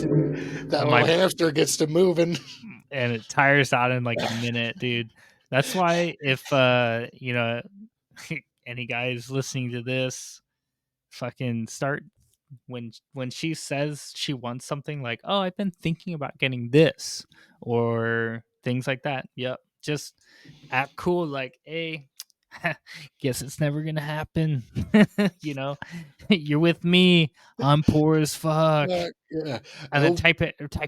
And little my hamster gets to moving. and it tires out in like a minute, dude. That's why if any guys listening to this, fucking start when she says she wants something like, "Oh, I've been thinking about getting this," or things like that. Yep, just act cool, like, "Hey, guess it's never gonna happen." you know, you're with me. I'm poor as fuck. Yeah. And then Oh, type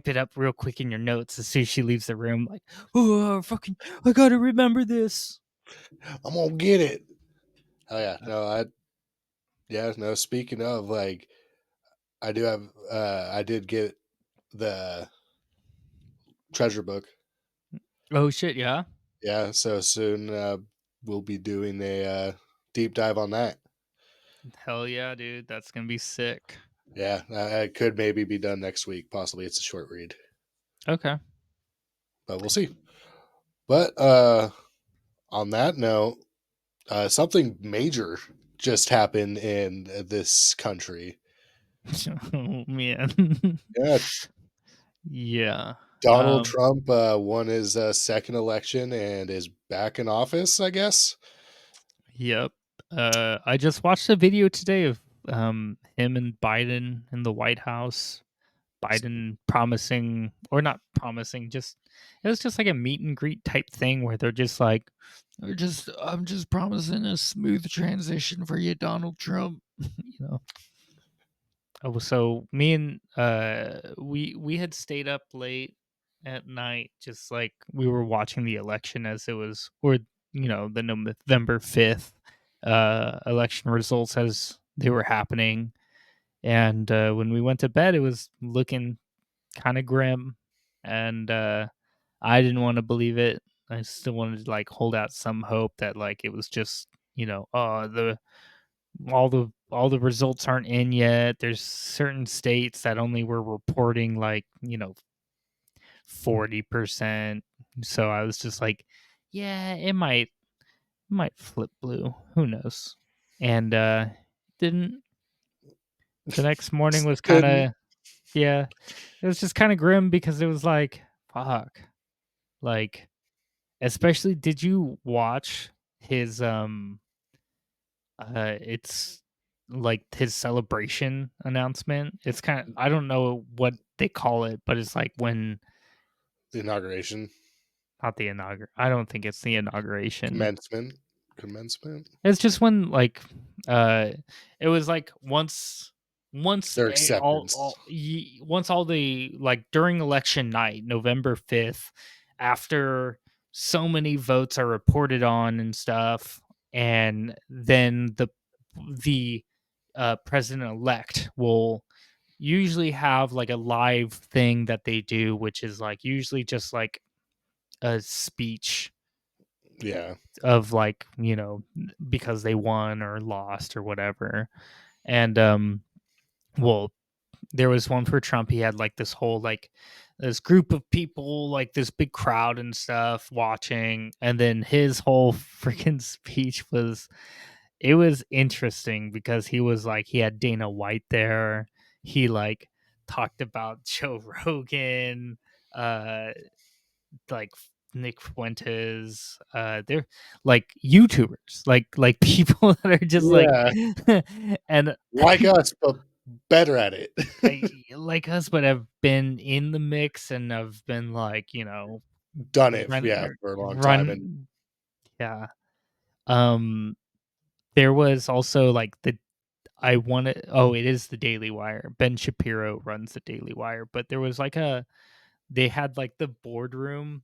it up real quick in your notes as soon as she leaves the room, like, "Oh, fucking, I gotta remember this." I'm gonna get it. Oh yeah. No, yeah, no, speaking of, like, I did get the treasure book. Oh shit, yeah, Yeah, so soon we'll be doing a deep dive on that. hell yeah, dude, that's gonna be sick. Yeah, it could maybe be done next week. Possibly it's a short read, Okay. but we'll see. But on that note, something major just happened in this country. Oh man. Yeah, Yeah. Donald Um, Trump won his second election and is back in office, I guess. yep. I just watched a video today of him and Biden in the White House. Biden promising, or not promising, just it was just like a meet and greet type thing where they're just like, I'm just promising a smooth transition for you, Donald Trump. you know. Oh, so me and we had stayed up late at night, just like we were watching the election as it was, or the November 5th election results as they were happening. And when we went to bed, it was looking kind of grim. And I didn't want to believe it. I still wanted to like hold out some hope that like it was just, all the results aren't in yet. There's certain states that only were reporting like, 40%. So I was just like, yeah, it might flip blue. Who knows? And didn't. The next morning was kind Couldn't. of, yeah, it was just kind of grim because it was like, fuck. Like, especially, did you watch his it's like his celebration announcement? It's kind of, I don't know what they call it, but it's like when, The inauguration, not the I don't think it's the inauguration. commencement, It's just when like uh it was like once their a, acceptance. once all the like during election night, November 5th, after so many votes are reported on and stuff, and then the president elect will usually have like a live thing that they do, which is like usually just like a speech Yeah, of like, because they won or lost or whatever. And well, there was one for Trump. He had like this whole like this group of people, like this big crowd and stuff watching, and then his whole freaking speech was, it was interesting because he was like, he had Dana White there. He like talked about Joe Rogan, uh like Nick Fuentes, they're like YouTubers, like people that are just like, yeah, and like us, but better at it. like us, but have been in the mix and have been like, Done it, run, yeah, for a long time, and run, yeah. Um, there was also like it is the Daily Wire. Ben Shapiro runs the Daily Wire, but there was like they had like the boardroom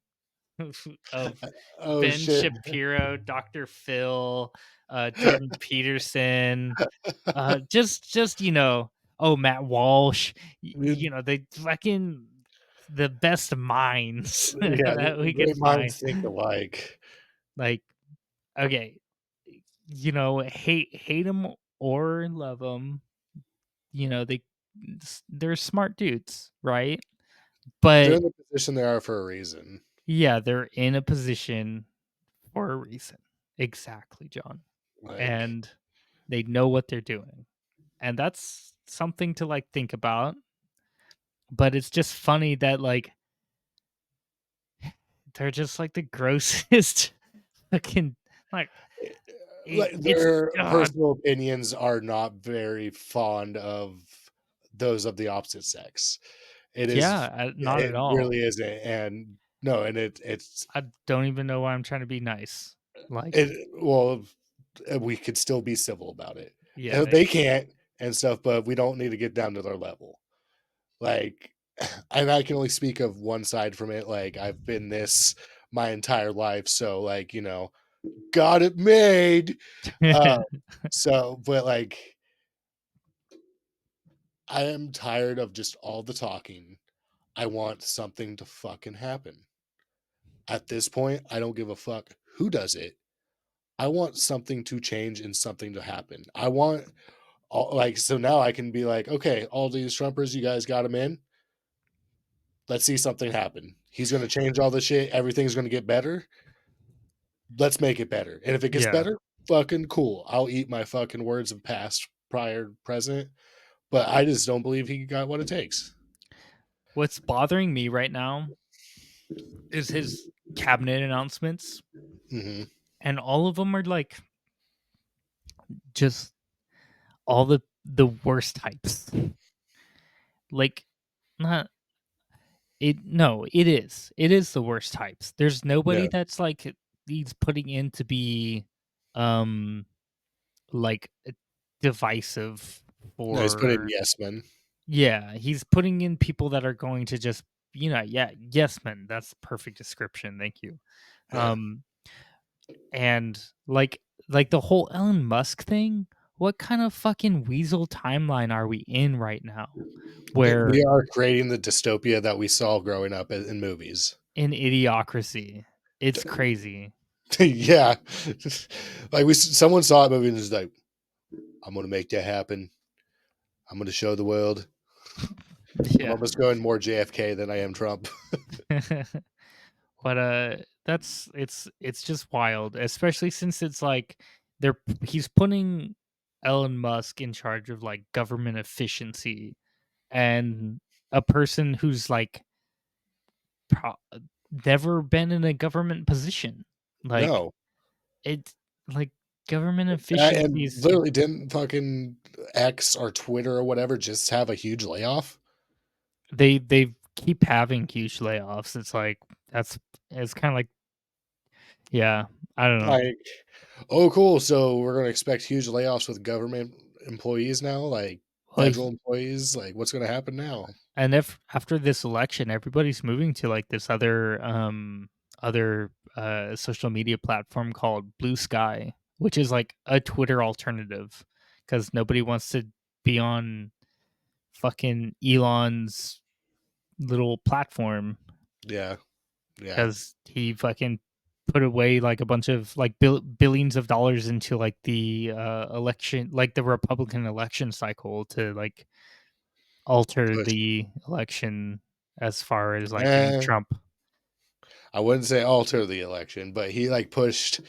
of oh Ben shit, Shapiro, Dr. Phil, Jordan Peterson, just oh, Matt Walsh, they fucking the best minds yeah, that we could great find. minds think alike. Like, okay, hate them or love them, they're smart dudes, right? They're But in the position they are for a reason. yeah, they're in a position for a reason. Exactly, John. Like, And they know what they're doing. And that's something to like think about. But it's just funny that like they're just like the grossest fucking like like it's their God. personal opinions are not very fond of those of the opposite sex. It is, Yeah, not it at all. really isn't, and no, and it's I don't even know why I'm trying to be nice. Like, it. Well, we could still be civil about it. yeah, They can't and stuff, but we don't need to get down to their level. Like, and I can only speak of one side from it. Like, I've been this my entire life, so like got it made. Uh, so, but like, I am tired of just all the talking. I want something to fucking happen. At this point, I don't give a fuck who does it. I want something to change and something to happen. I want like so now I can be like, okay, all these Trumpers, you guys got him in. Let's see something happen. He's going to change all this shit. Everything's going to get better. Let's make it better. And if it gets yeah. better, fucking cool. I'll eat my fucking words of past, prior, present. But I just don't believe he got what it takes. What's bothering me right now is his cabinet announcements, Hmm. and all of them are like just all the worst types. Like, not it. No, it is. It is the worst types. There's nobody Yeah. that's like he's putting in to be, um, like divisive No, he's put in or yes men. yeah. He's putting in people that are going to just yeah, yes, man. That's the perfect description. Thank you. Yeah. Um, And like the whole Elon Musk thing, what kind of fucking weasel timeline are we in right now? Where We are creating the dystopia that we saw growing up in movies. in idiocracy, it's crazy. Yeah, like someone saw it movie and was like, "I'm gonna make that happen. I'm gonna show the world. I'm Yeah. almost going more JFK than I am Trump." But, it's just wild, especially since it's like he's putting Elon Musk in charge of, like, government efficiency, and a person who's, like, pro never been in a government position. Like, No, it's like, government and efficiency is literally didn't fucking X or Twitter or whatever just have a huge layoff? they keep having huge layoffs. It's like, that's it's kinda like, yeah, I don't know. Like, oh, cool. So we're gonna expect huge layoffs with government employees now, like Like, federal employees. Like, what's gonna happen now? and if after this election, everybody's moving to like this other social media platform called Blue Sky, which is like a Twitter alternative, because nobody wants to be on fucking Elon's little platform, Yeah, yeah. because he fucking put away like a bunch of like billions of dollars into like the election, like the Republican election cycle, to like alter Push. the election as far as like getting Eh, Trump. I wouldn't say alter the election, but he like pushed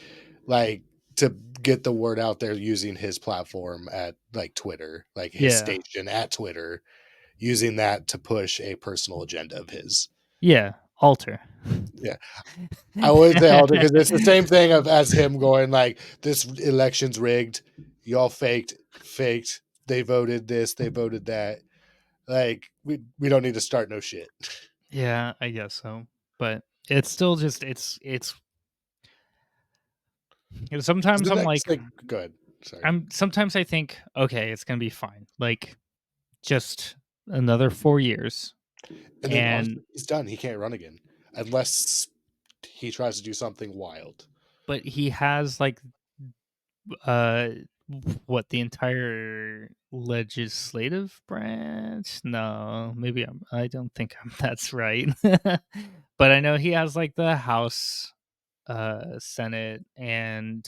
like to get the word out there using his platform at like Twitter, like his Yeah. station at Twitter, using that to push a personal agenda of his. Yeah, alter. Yeah. I would say alter because it's the same thing of as him going like this election's rigged. Y'all faked. They voted this, they voted that. Like we don't need to start no shit. Yeah, I guess so. But it's still just Because sometimes the I'm next like, like go ahead. Sorry. sometimes I think, okay, it's gonna be fine. Like, just another 4 years. And then And honestly, he's done. He can't run again unless he tries to do something wild. but he has like uh what, the entire legislative branch? No, maybe I don't think that's right. But I know he has like the House, Senate, and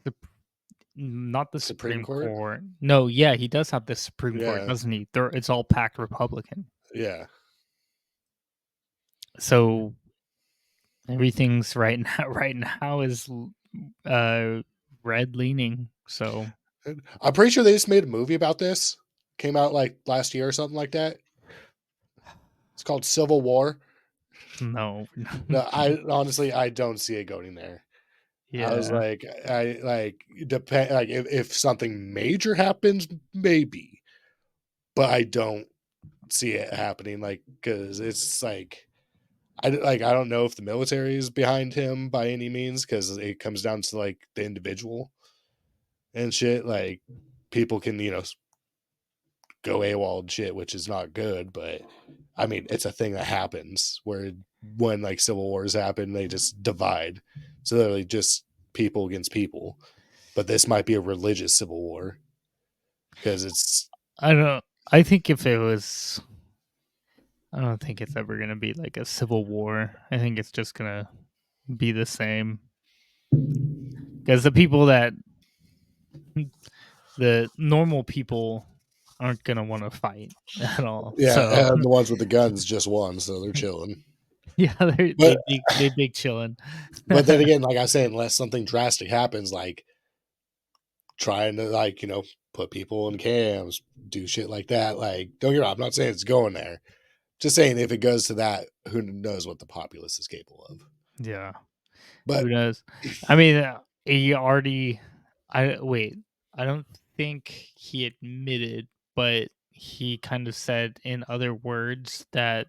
Sup- not the Supreme Supreme Court? Court. No, yeah, he does have the Supreme Court, Yeah. doesn't he? It's all packed Republican. Yeah. So everything's right now. Right now is uh red leaning. So I'm pretty sure they just made a movie about this. Came out like last year or something like that. It's called Civil War. no, No, I honestly I don't see it going there. I was yeah, like, I like depend like if something major happens, maybe, but I don't see it happening. Like because it's like I don't know if the military is behind him by any means because it comes down to like the individual and shit. Like people can go AWOL and shit, which is not good. But I mean, it's a thing that happens where when like civil wars happen, they just divide. So they're like just people against people. But this might be a religious civil war because it's I don't. I think if it was, I don't think it's ever gonna be like a civil war. I think it's just gonna be the same, because the normal people aren't gonna want to fight at all. yeah, So and the ones with the guns just won, so they're chilling. yeah, But they big chilling. but then again, like I say, unless something drastic happens, like trying to like put people in cams, do shit like that. Like don't get me wrong, I'm not saying it's going there. Just saying if it goes to that, who knows what the populace is capable of. Yeah, But who knows? I mean, he already. I wait. I don't think he admitted, but he kind of said in other words that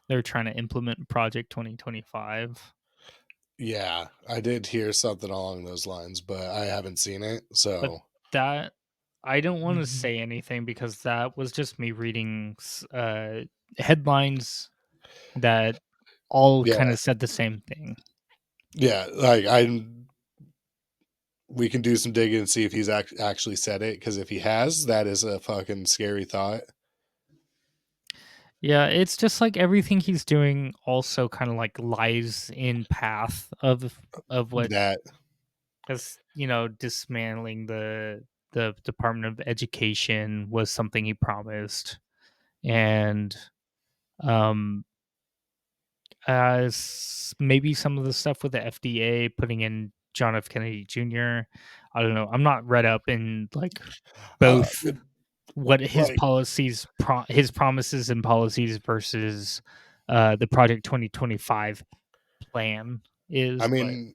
they're trying to implement Project 2025. yeah, I did hear something along those lines, but I haven't seen it. But So that, I don't want to say anything, because that was just me reading headlines that all yeah, kind of said the same thing. Yeah, like I we can do some digging and see if he's actually said it, because if he has, that is a fucking scary thought. Yeah, it's just like everything he's doing also kind of like lies in path of what, That because dismantling the Department of Education was something he promised, and um maybe some of the stuff with the FDA putting in John F. Kennedy Jr. I don't know. I'm not read up in like both it- what his like policies, his promises and policies versus the Project 2025 plan I is, but mean,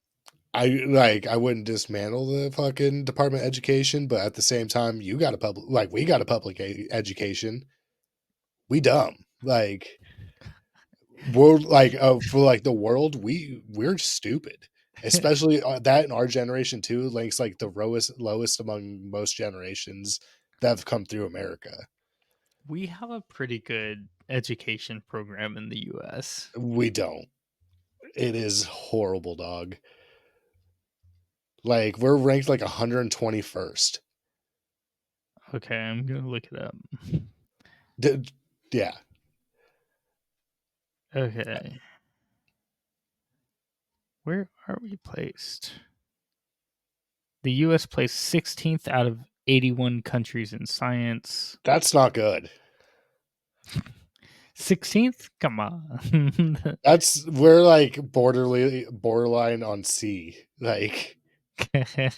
I wouldn't dismantle the fucking Department of Education, but at the same time, you got a public like we got a public education. We dumb. Like world like for like the world, we're stupid. Especially that in our generation too, links like the lowest among most generations that have come through America. we have a pretty good education program in the US. We don't. It is horrible, dog. Like we're ranked like 121st. Okay, I'm gonna look it up. D- yeah, Okay, where are we placed? The US placed 16th out of 81 countries in science. that's not good. 16th? Come on. That's we're like borderline on C. Like because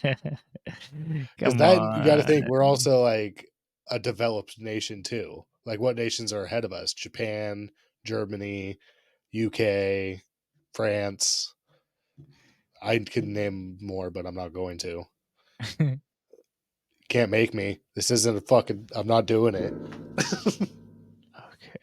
Come that you got to on. think we're also like a developed nation too. Like what nations are ahead of us? Japan, Germany, UK, France. I could name more, but I'm not going to. Can't make me. This isn't a fucking. I'm not doing it. Okay.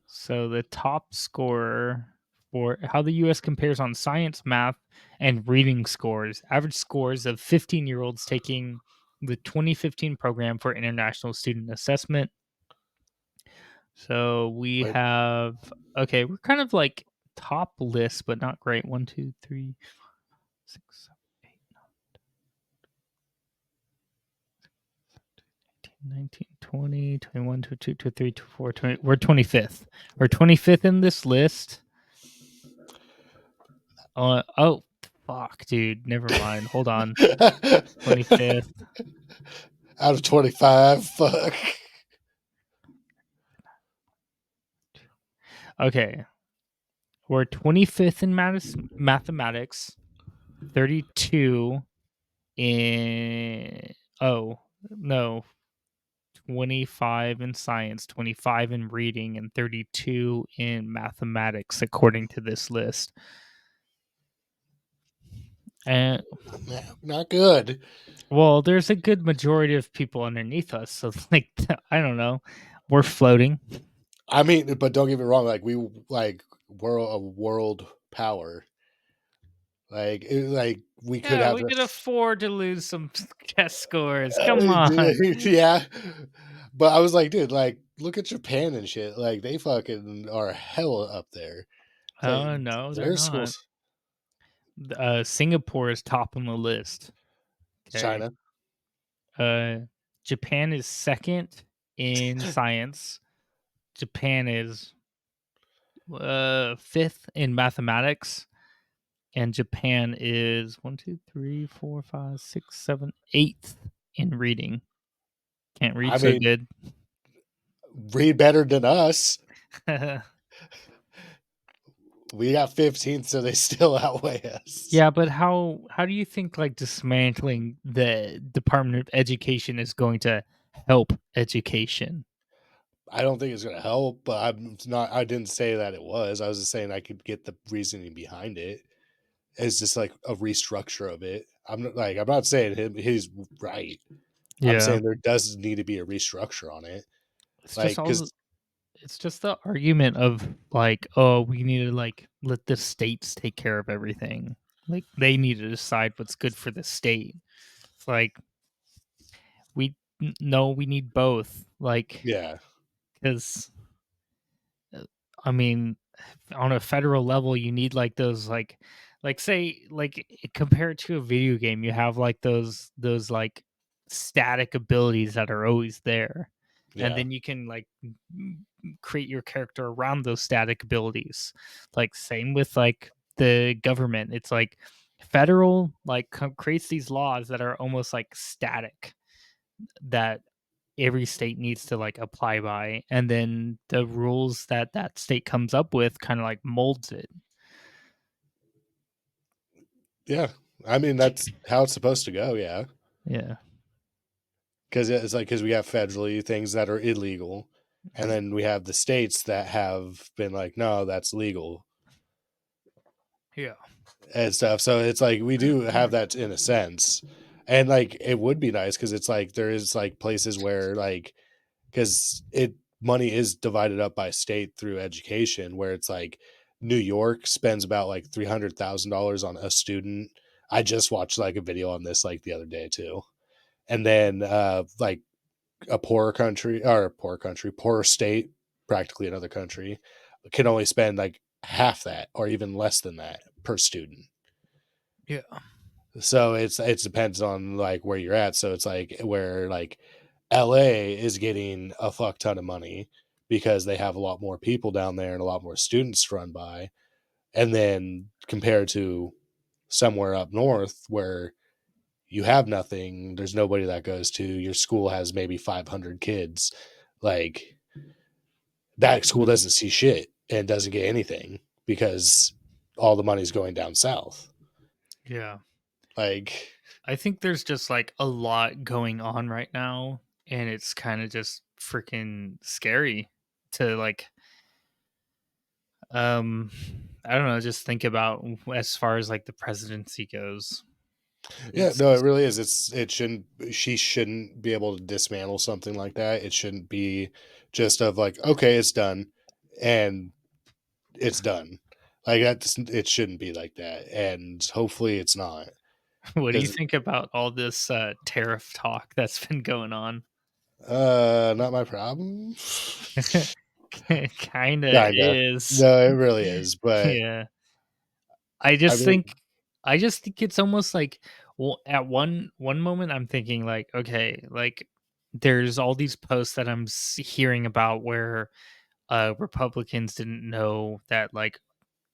So the top scorer for how the US compares on science, math, and reading scores. Average scores of 15-year-olds taking the 2015 program for international student assessment. So we But have, okay, we're kind of like top list, but not great. 1, 2, 3, 6, 7, 8, 19, 20, 21, 22, 23, 24, 20. We're 25th. We're 25th in this list. Oh, fuck, dude. Never mind. Hold on. 25th. out of 25, fuck. Okay. We're 25th in mathematics, 32 in, oh, no, 25 in science, 25 in reading, and 32 in mathematics, according to this list. And Not good. well, there's a good majority of people underneath us, so like I don't know, we're floating. I mean, but don't get me wrong. Like we're a world power. Like we could Yeah, have we could this. afford to lose some test scores. Come on. Yeah, but I was like, dude, like look at Japan and shit. Like they fucking are hell up there. Like Oh no, they're their not. schools, Singapore is top on the list. Okay. China. Uh, Japan is second in science. Japan is fifth in mathematics, and Japan is one, two, three, four, five, six, seven, eighth in reading. Can't read I so mean, good. read better than us. We got 15th, so they still outweigh us. Yeah, but how do you think like dismantling the Department of Education is going to help education? I don't think it's gonna help, but I'm not. I didn't say that it was. I was just saying I could get the reasoning behind it. It's just like a restructure of it. I'm not saying he's right. I'm Yeah, saying there does need to be a restructure on it. it's just Like, all because it's just the argument of like, oh, we need to like let the states take care of everything. Like they need to decide what's good for the state. It's like no, we need both. Like yeah, because I mean, on a federal level, you need like those like say like compare it to a video game, you have like those like static abilities that are always there. And Yeah. then you can like create your character around those static abilities. Like same with like the government. It's like federal like creates these laws that are almost like static that every state needs to like apply by, and then the rules that that state comes up with kind of like molds it. Yeah. I mean, that's how it's supposed to go. Yeah. Yeah. Because it's like, because we have federally things that are illegal. And then we have the states that have been like, no, that's legal Yeah. and stuff. So it's like we do have that in a sense. And like it would be nice because it's like there is like places where like because it money is divided up by state through education where it's like New York spends about like $300,000 on a student. I just watched like a video on this like the other day too. And then like a poorer state, practically another country, can only spend like half that or even less than that per student. Yeah. So it depends on like where you're at. So it's like where like LA is getting a fuck ton of money because they have a lot more people down there and a lot more students to run by. And then compared to somewhere up north where you have nothing, there's nobody that goes to, your school has maybe 500 kids. Like that school doesn't see shit and doesn't get anything because all the money's going down south. Yeah. Like, I think there's just like a lot going on right now, and it's kind of just freaking scary to like um I don't know, just think about as far as like the presidency goes. yeah, It's no, it really is. It shouldn't, she shouldn't be able to dismantle something like that. It shouldn't be just of like, okay, it's done and it's done. Like that's, it shouldn't be like that. And hopefully it's not. what do you Because think about all this tariff talk that's been going on? not my problem. Kinda Kinda. is. No, it really is. But Yeah. I I just mean, think I just think it's almost like, well, at one moment I'm thinking like, okay, like there's all these posts that I'm hearing about where Republicans didn't know that like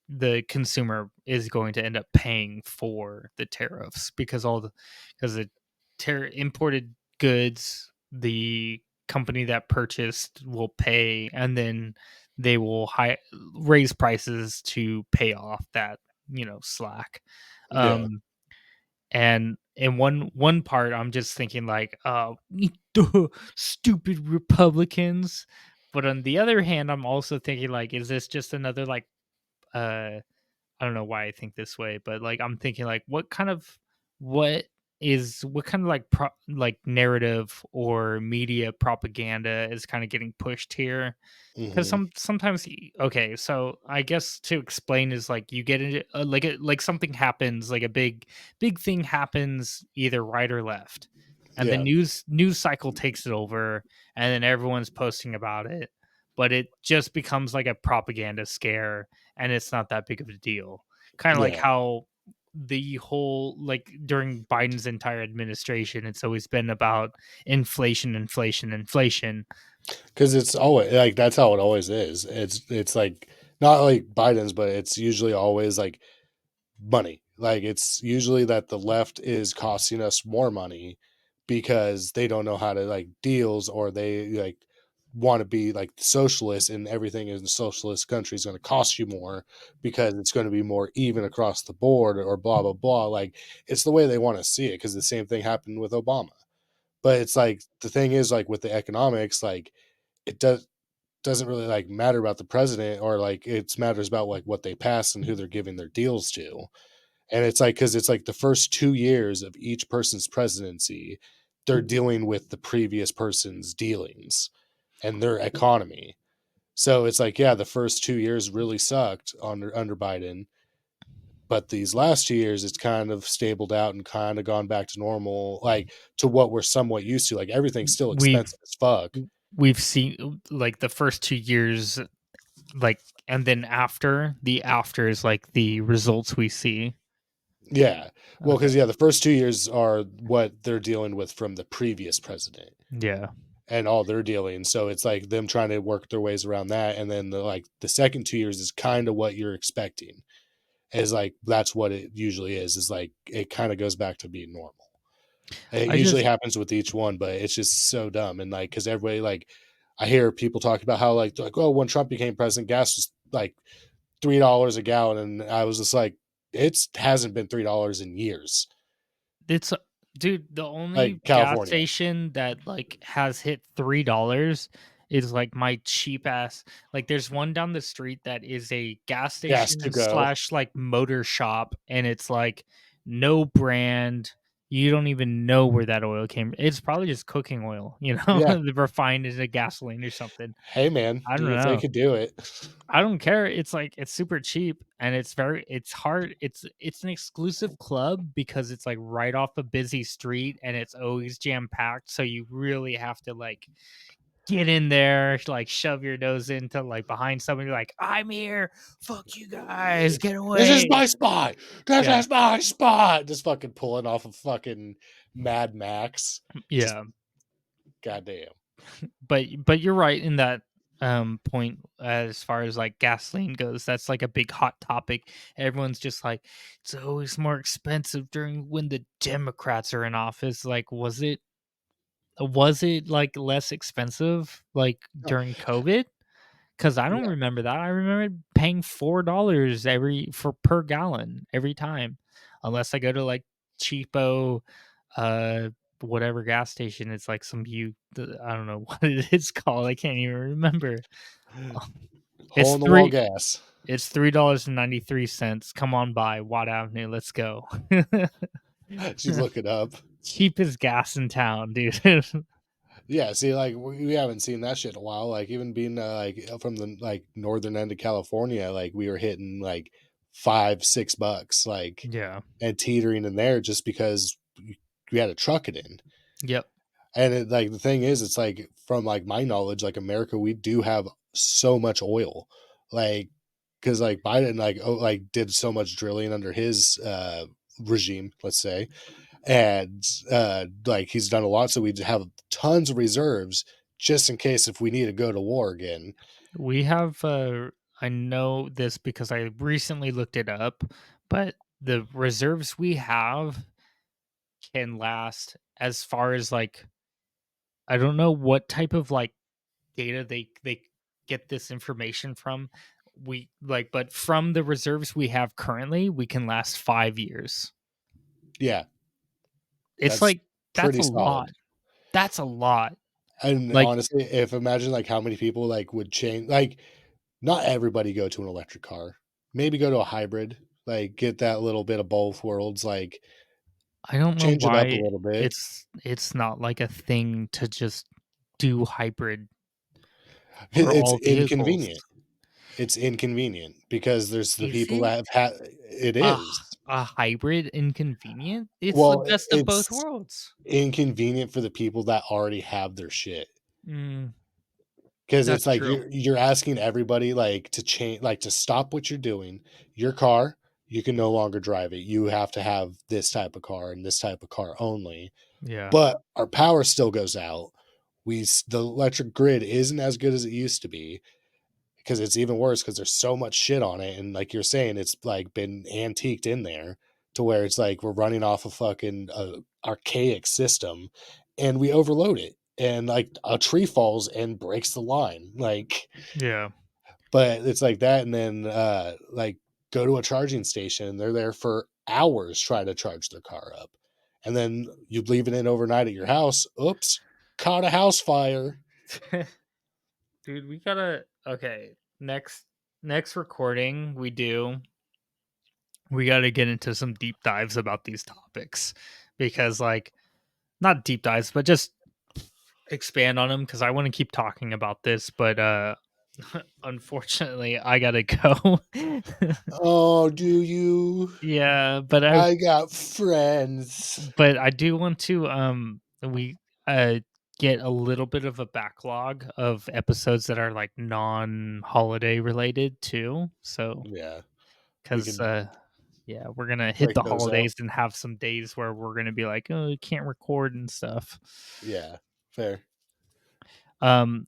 the consumer is going to end up paying for the tariffs because all the because the imported goods, the company that purchased will pay, and then they will raise prices to pay off that slack. yeah. um and in one part I'm just thinking like, duh, stupid Republicans. But on the other hand, I'm also thinking like, is this just another like uh I don't know why I think this way, but like I'm thinking like, what what kind of like like narrative or media propaganda is kind of getting pushed here? Because Hmm. sometimes okay, so I guess to explain is like you get into like something happens, like a big thing happens either right or left, and the Yeah. news cycle takes it over, and then everyone's posting about it, but it just becomes like a propaganda scare, and it's not that big of a deal. Kind of like Yeah. how the whole like during Biden's entire administration, it's always been about inflation, inflation, inflation. Because it's always like that's how it always is. It's like not like Biden's, but it's usually always like money. Like it's usually that the left is costing us more money because they don't know how to like deals or they like want to be like socialist and everything in the socialist country is going to cost you more because it's going to be more even across the board or blah blah blah. Like it's the way they want to see it because the same thing happened with Obama. But it's like the thing is like with the economics, like it doesn't really like matter about the president or like it matters about like what they pass and who they're giving their deals to. And it's like because it's like the first 2 years of each person's presidency, they're dealing with the previous person's dealings and their economy. So it's like, yeah, the first 2 years really sucked under Biden, but these last 2 years it's kind of stabled out and kind of gone back to normal, like to what we're somewhat used to. Like everything's still We've expensive as fuck. we've seen like the first 2 years. like, and then after is like the results we see. Yeah. Well, Okay. because yeah, the first 2 years are what they're dealing with from the previous president Yeah. and all they're dealing. So it's like them trying to work their ways around that. And then the second 2 years is kind of what you're expecting. Is like that's what it usually is like it kind of goes back to being normal. It I usually just happens with each one, but it's just so dumb. And like, because everybody, like, I hear people talk about how, like, oh, when Trump became president, gas was like $3 a gallon. And I was just like, it hasn't been $3 in years. It's dude, the only Like gas California, station that, like, has hit $3 is, like, my cheap ass like, there's one down the street that is a gas gas to station go. slash, like, motor shop, and it's, like, no brand. You don't even know where that oil came it's probably just cooking oil, you know? Yeah. They refined into gasoline or something. Hey, man, I don't dude, if they know. could do it. I don't care. It's like it's super cheap and it's hard. It's an exclusive club because it's like right off a busy street and it's always jam packed. So you really have to like get in there, like shove your nose into like behind somebody like, I'm here. Fuck you guys. Get This is away. my spot. This Yeah. is my spot. Just fucking pulling off of fucking Mad Max. Just Yeah. goddamn. But you're right in that point as far as like gasoline goes. That's like a big hot topic. Everyone's just like, it's always more expensive during when the Democrats are in office. Like, was it like less expensive like Oh, during COVID? Because I don't yeah. remember that. I remember paying $4 every for per gallon every time, unless I go to like cheapo, uh, whatever gas station. It's like I don't know what it is called. I can't even remember. Oh, Hole It's in the wall three. gas. It's $3.93. Come on by Watt Avenue. Let's go. You look it up. Cheapest gas in town, dude. Yeah, see, like we haven't seen that shit in a while. Like even being from the like northern end of California, like we were hitting like $5-6, like Yeah. and teetering in there just because we had to truck it in. Yep. And like the thing is, it's like from like my knowledge, like America, we do have so much oil, like because like Biden like did so much drilling under his regime, let's say, and like he's done a lot, so we have tons of reserves just in case if we need to go to war again. We have I know this because I recently looked it up, but the reserves we have can last as far as like I don't know what type of like data they get this information from. We like but from the reserves we have currently, we can last 5 years. Yeah, It's that's like that's pretty a lot. solid. That's a lot. And Like honestly, if imagine like how many people like would change, like not everybody go to an electric car, maybe go to a hybrid, like get that little bit of both worlds, like I don't know change it up a why little bit. it's not like a thing to just do hybrid for It's all vehicles. inconvenient. It's inconvenient because there's the Is people it that have had it a is. a hybrid inconvenient? It's the Well, best of both it's worlds. inconvenient for the people that already have their shit. Mm, Because it's that's like true. you're asking everybody like to change, like to stop what you're doing. Your car, you can no longer drive it. You have to have this type of car and this type of car only. Yeah, But our power still goes out. The electric grid isn't as good as it used to be because it's even worse because there's so much shit on it. And like you're saying, it's like been antiqued in there to where it's like we're running off a fucking archaic system and we overload it. And like a tree falls and breaks the line. Like, yeah. but it's like that. And then like go to a charging station and they're there for hours trying to charge their car up. And then you leave it in overnight at your house. Oops, caught a house fire. Dude, we gotta okay, next recording we gotta get into some deep dives about these topics because like not deep dives, but just expand on them because I want to keep talking about this, but unfortunately I gotta go. Oh, do you? Yeah, I got friends. but I do want to we uh get a little bit of a backlog of episodes that are like non-holiday related too. So, Yeah, we because can yeah, we're gonna hit break the those out. holidays and have some days where we're gonna be like, oh, you can't record and stuff. Yeah, fair. Um,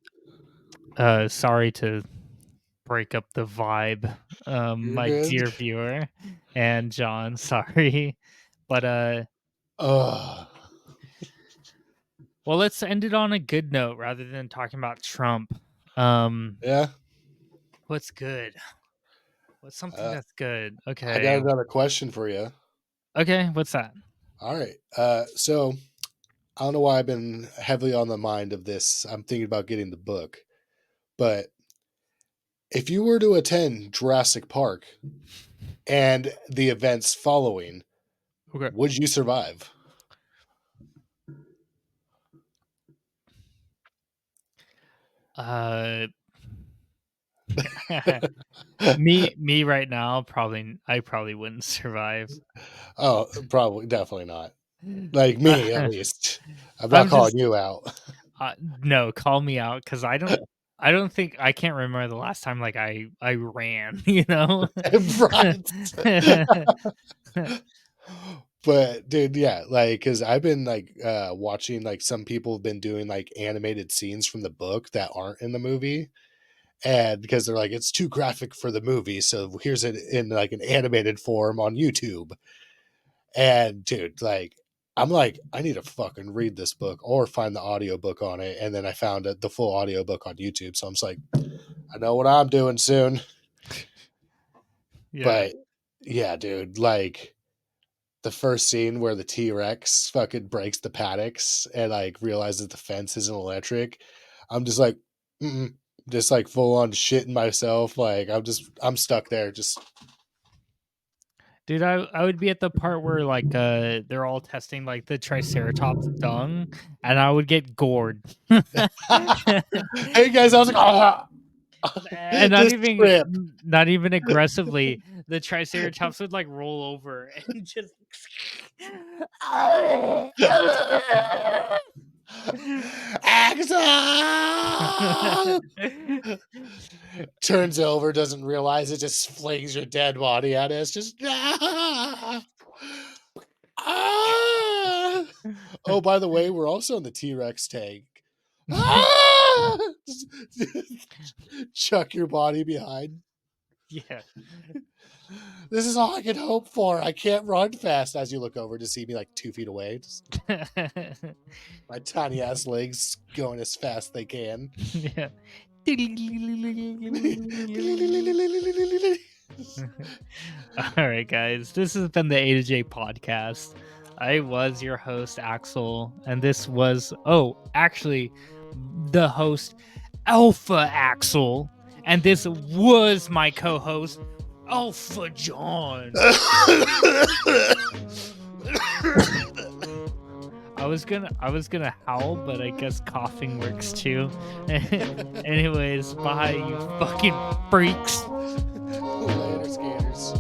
sorry to break up the vibe, You're my good. dear viewer, and John, sorry, but Ugh. well, let's end it on a good note rather than talking about Trump. Um, Yeah. what's good? What's something Uh, that's good? I got Okay. another question for you. Okay, what's that? All right. So I don't know why I've been heavily on the mind of this. I'm thinking about getting the book, but if you were to attend Jurassic Park and the events following, Okay. would you survive? Uh, me right now, I probably wouldn't survive. Oh, probably, definitely not. Like me, at Uh, least. I'm not I'm calling just you out. no, call me out because I don't think I can't remember the last time like I ran, you know. Right. But dude, yeah, like because I've been like watching like some people have been doing like animated scenes from the book that aren't in the movie. And because they're like, it's too graphic for the movie, so here's it in like an animated form on YouTube. And dude, like I'm like, I need to fucking read this book or find the audiobook on it. And then I found the full audiobook on YouTube. So I'm just like, I know what I'm doing soon. Yeah. But yeah, dude, like the first scene where the T-Rex fucking breaks the paddocks and like realizes the fence isn't electric. I'm just like, mm-mm. Just like full on shitting myself. Like I'm stuck there. Just Dude, I would be at the part where like they're all testing like the Triceratops dung, and I would get gored. hey guys, I was like, ah, And this trip. not even aggressively, the Triceratops would like roll over and just Axel turns over, doesn't realize it, just flings your dead body at us. Just ah, ah. Oh, by the way, we're also in the T-Rex tank. Ah! Just chuck your body behind. Yeah. This is all I can hope for. I can't run fast as you look over to see me like 2 feet away. Just my tiny ass legs going as fast as they can. Yeah. All right, guys. This has been the A2J podcast. I was your host, Axel, and this was, actually, the host, Alpha Axel, and this was my co host, Alpha John. I was gonna howl, but I guess coughing works too. Anyways, bye, you fucking freaks. Later, skaters.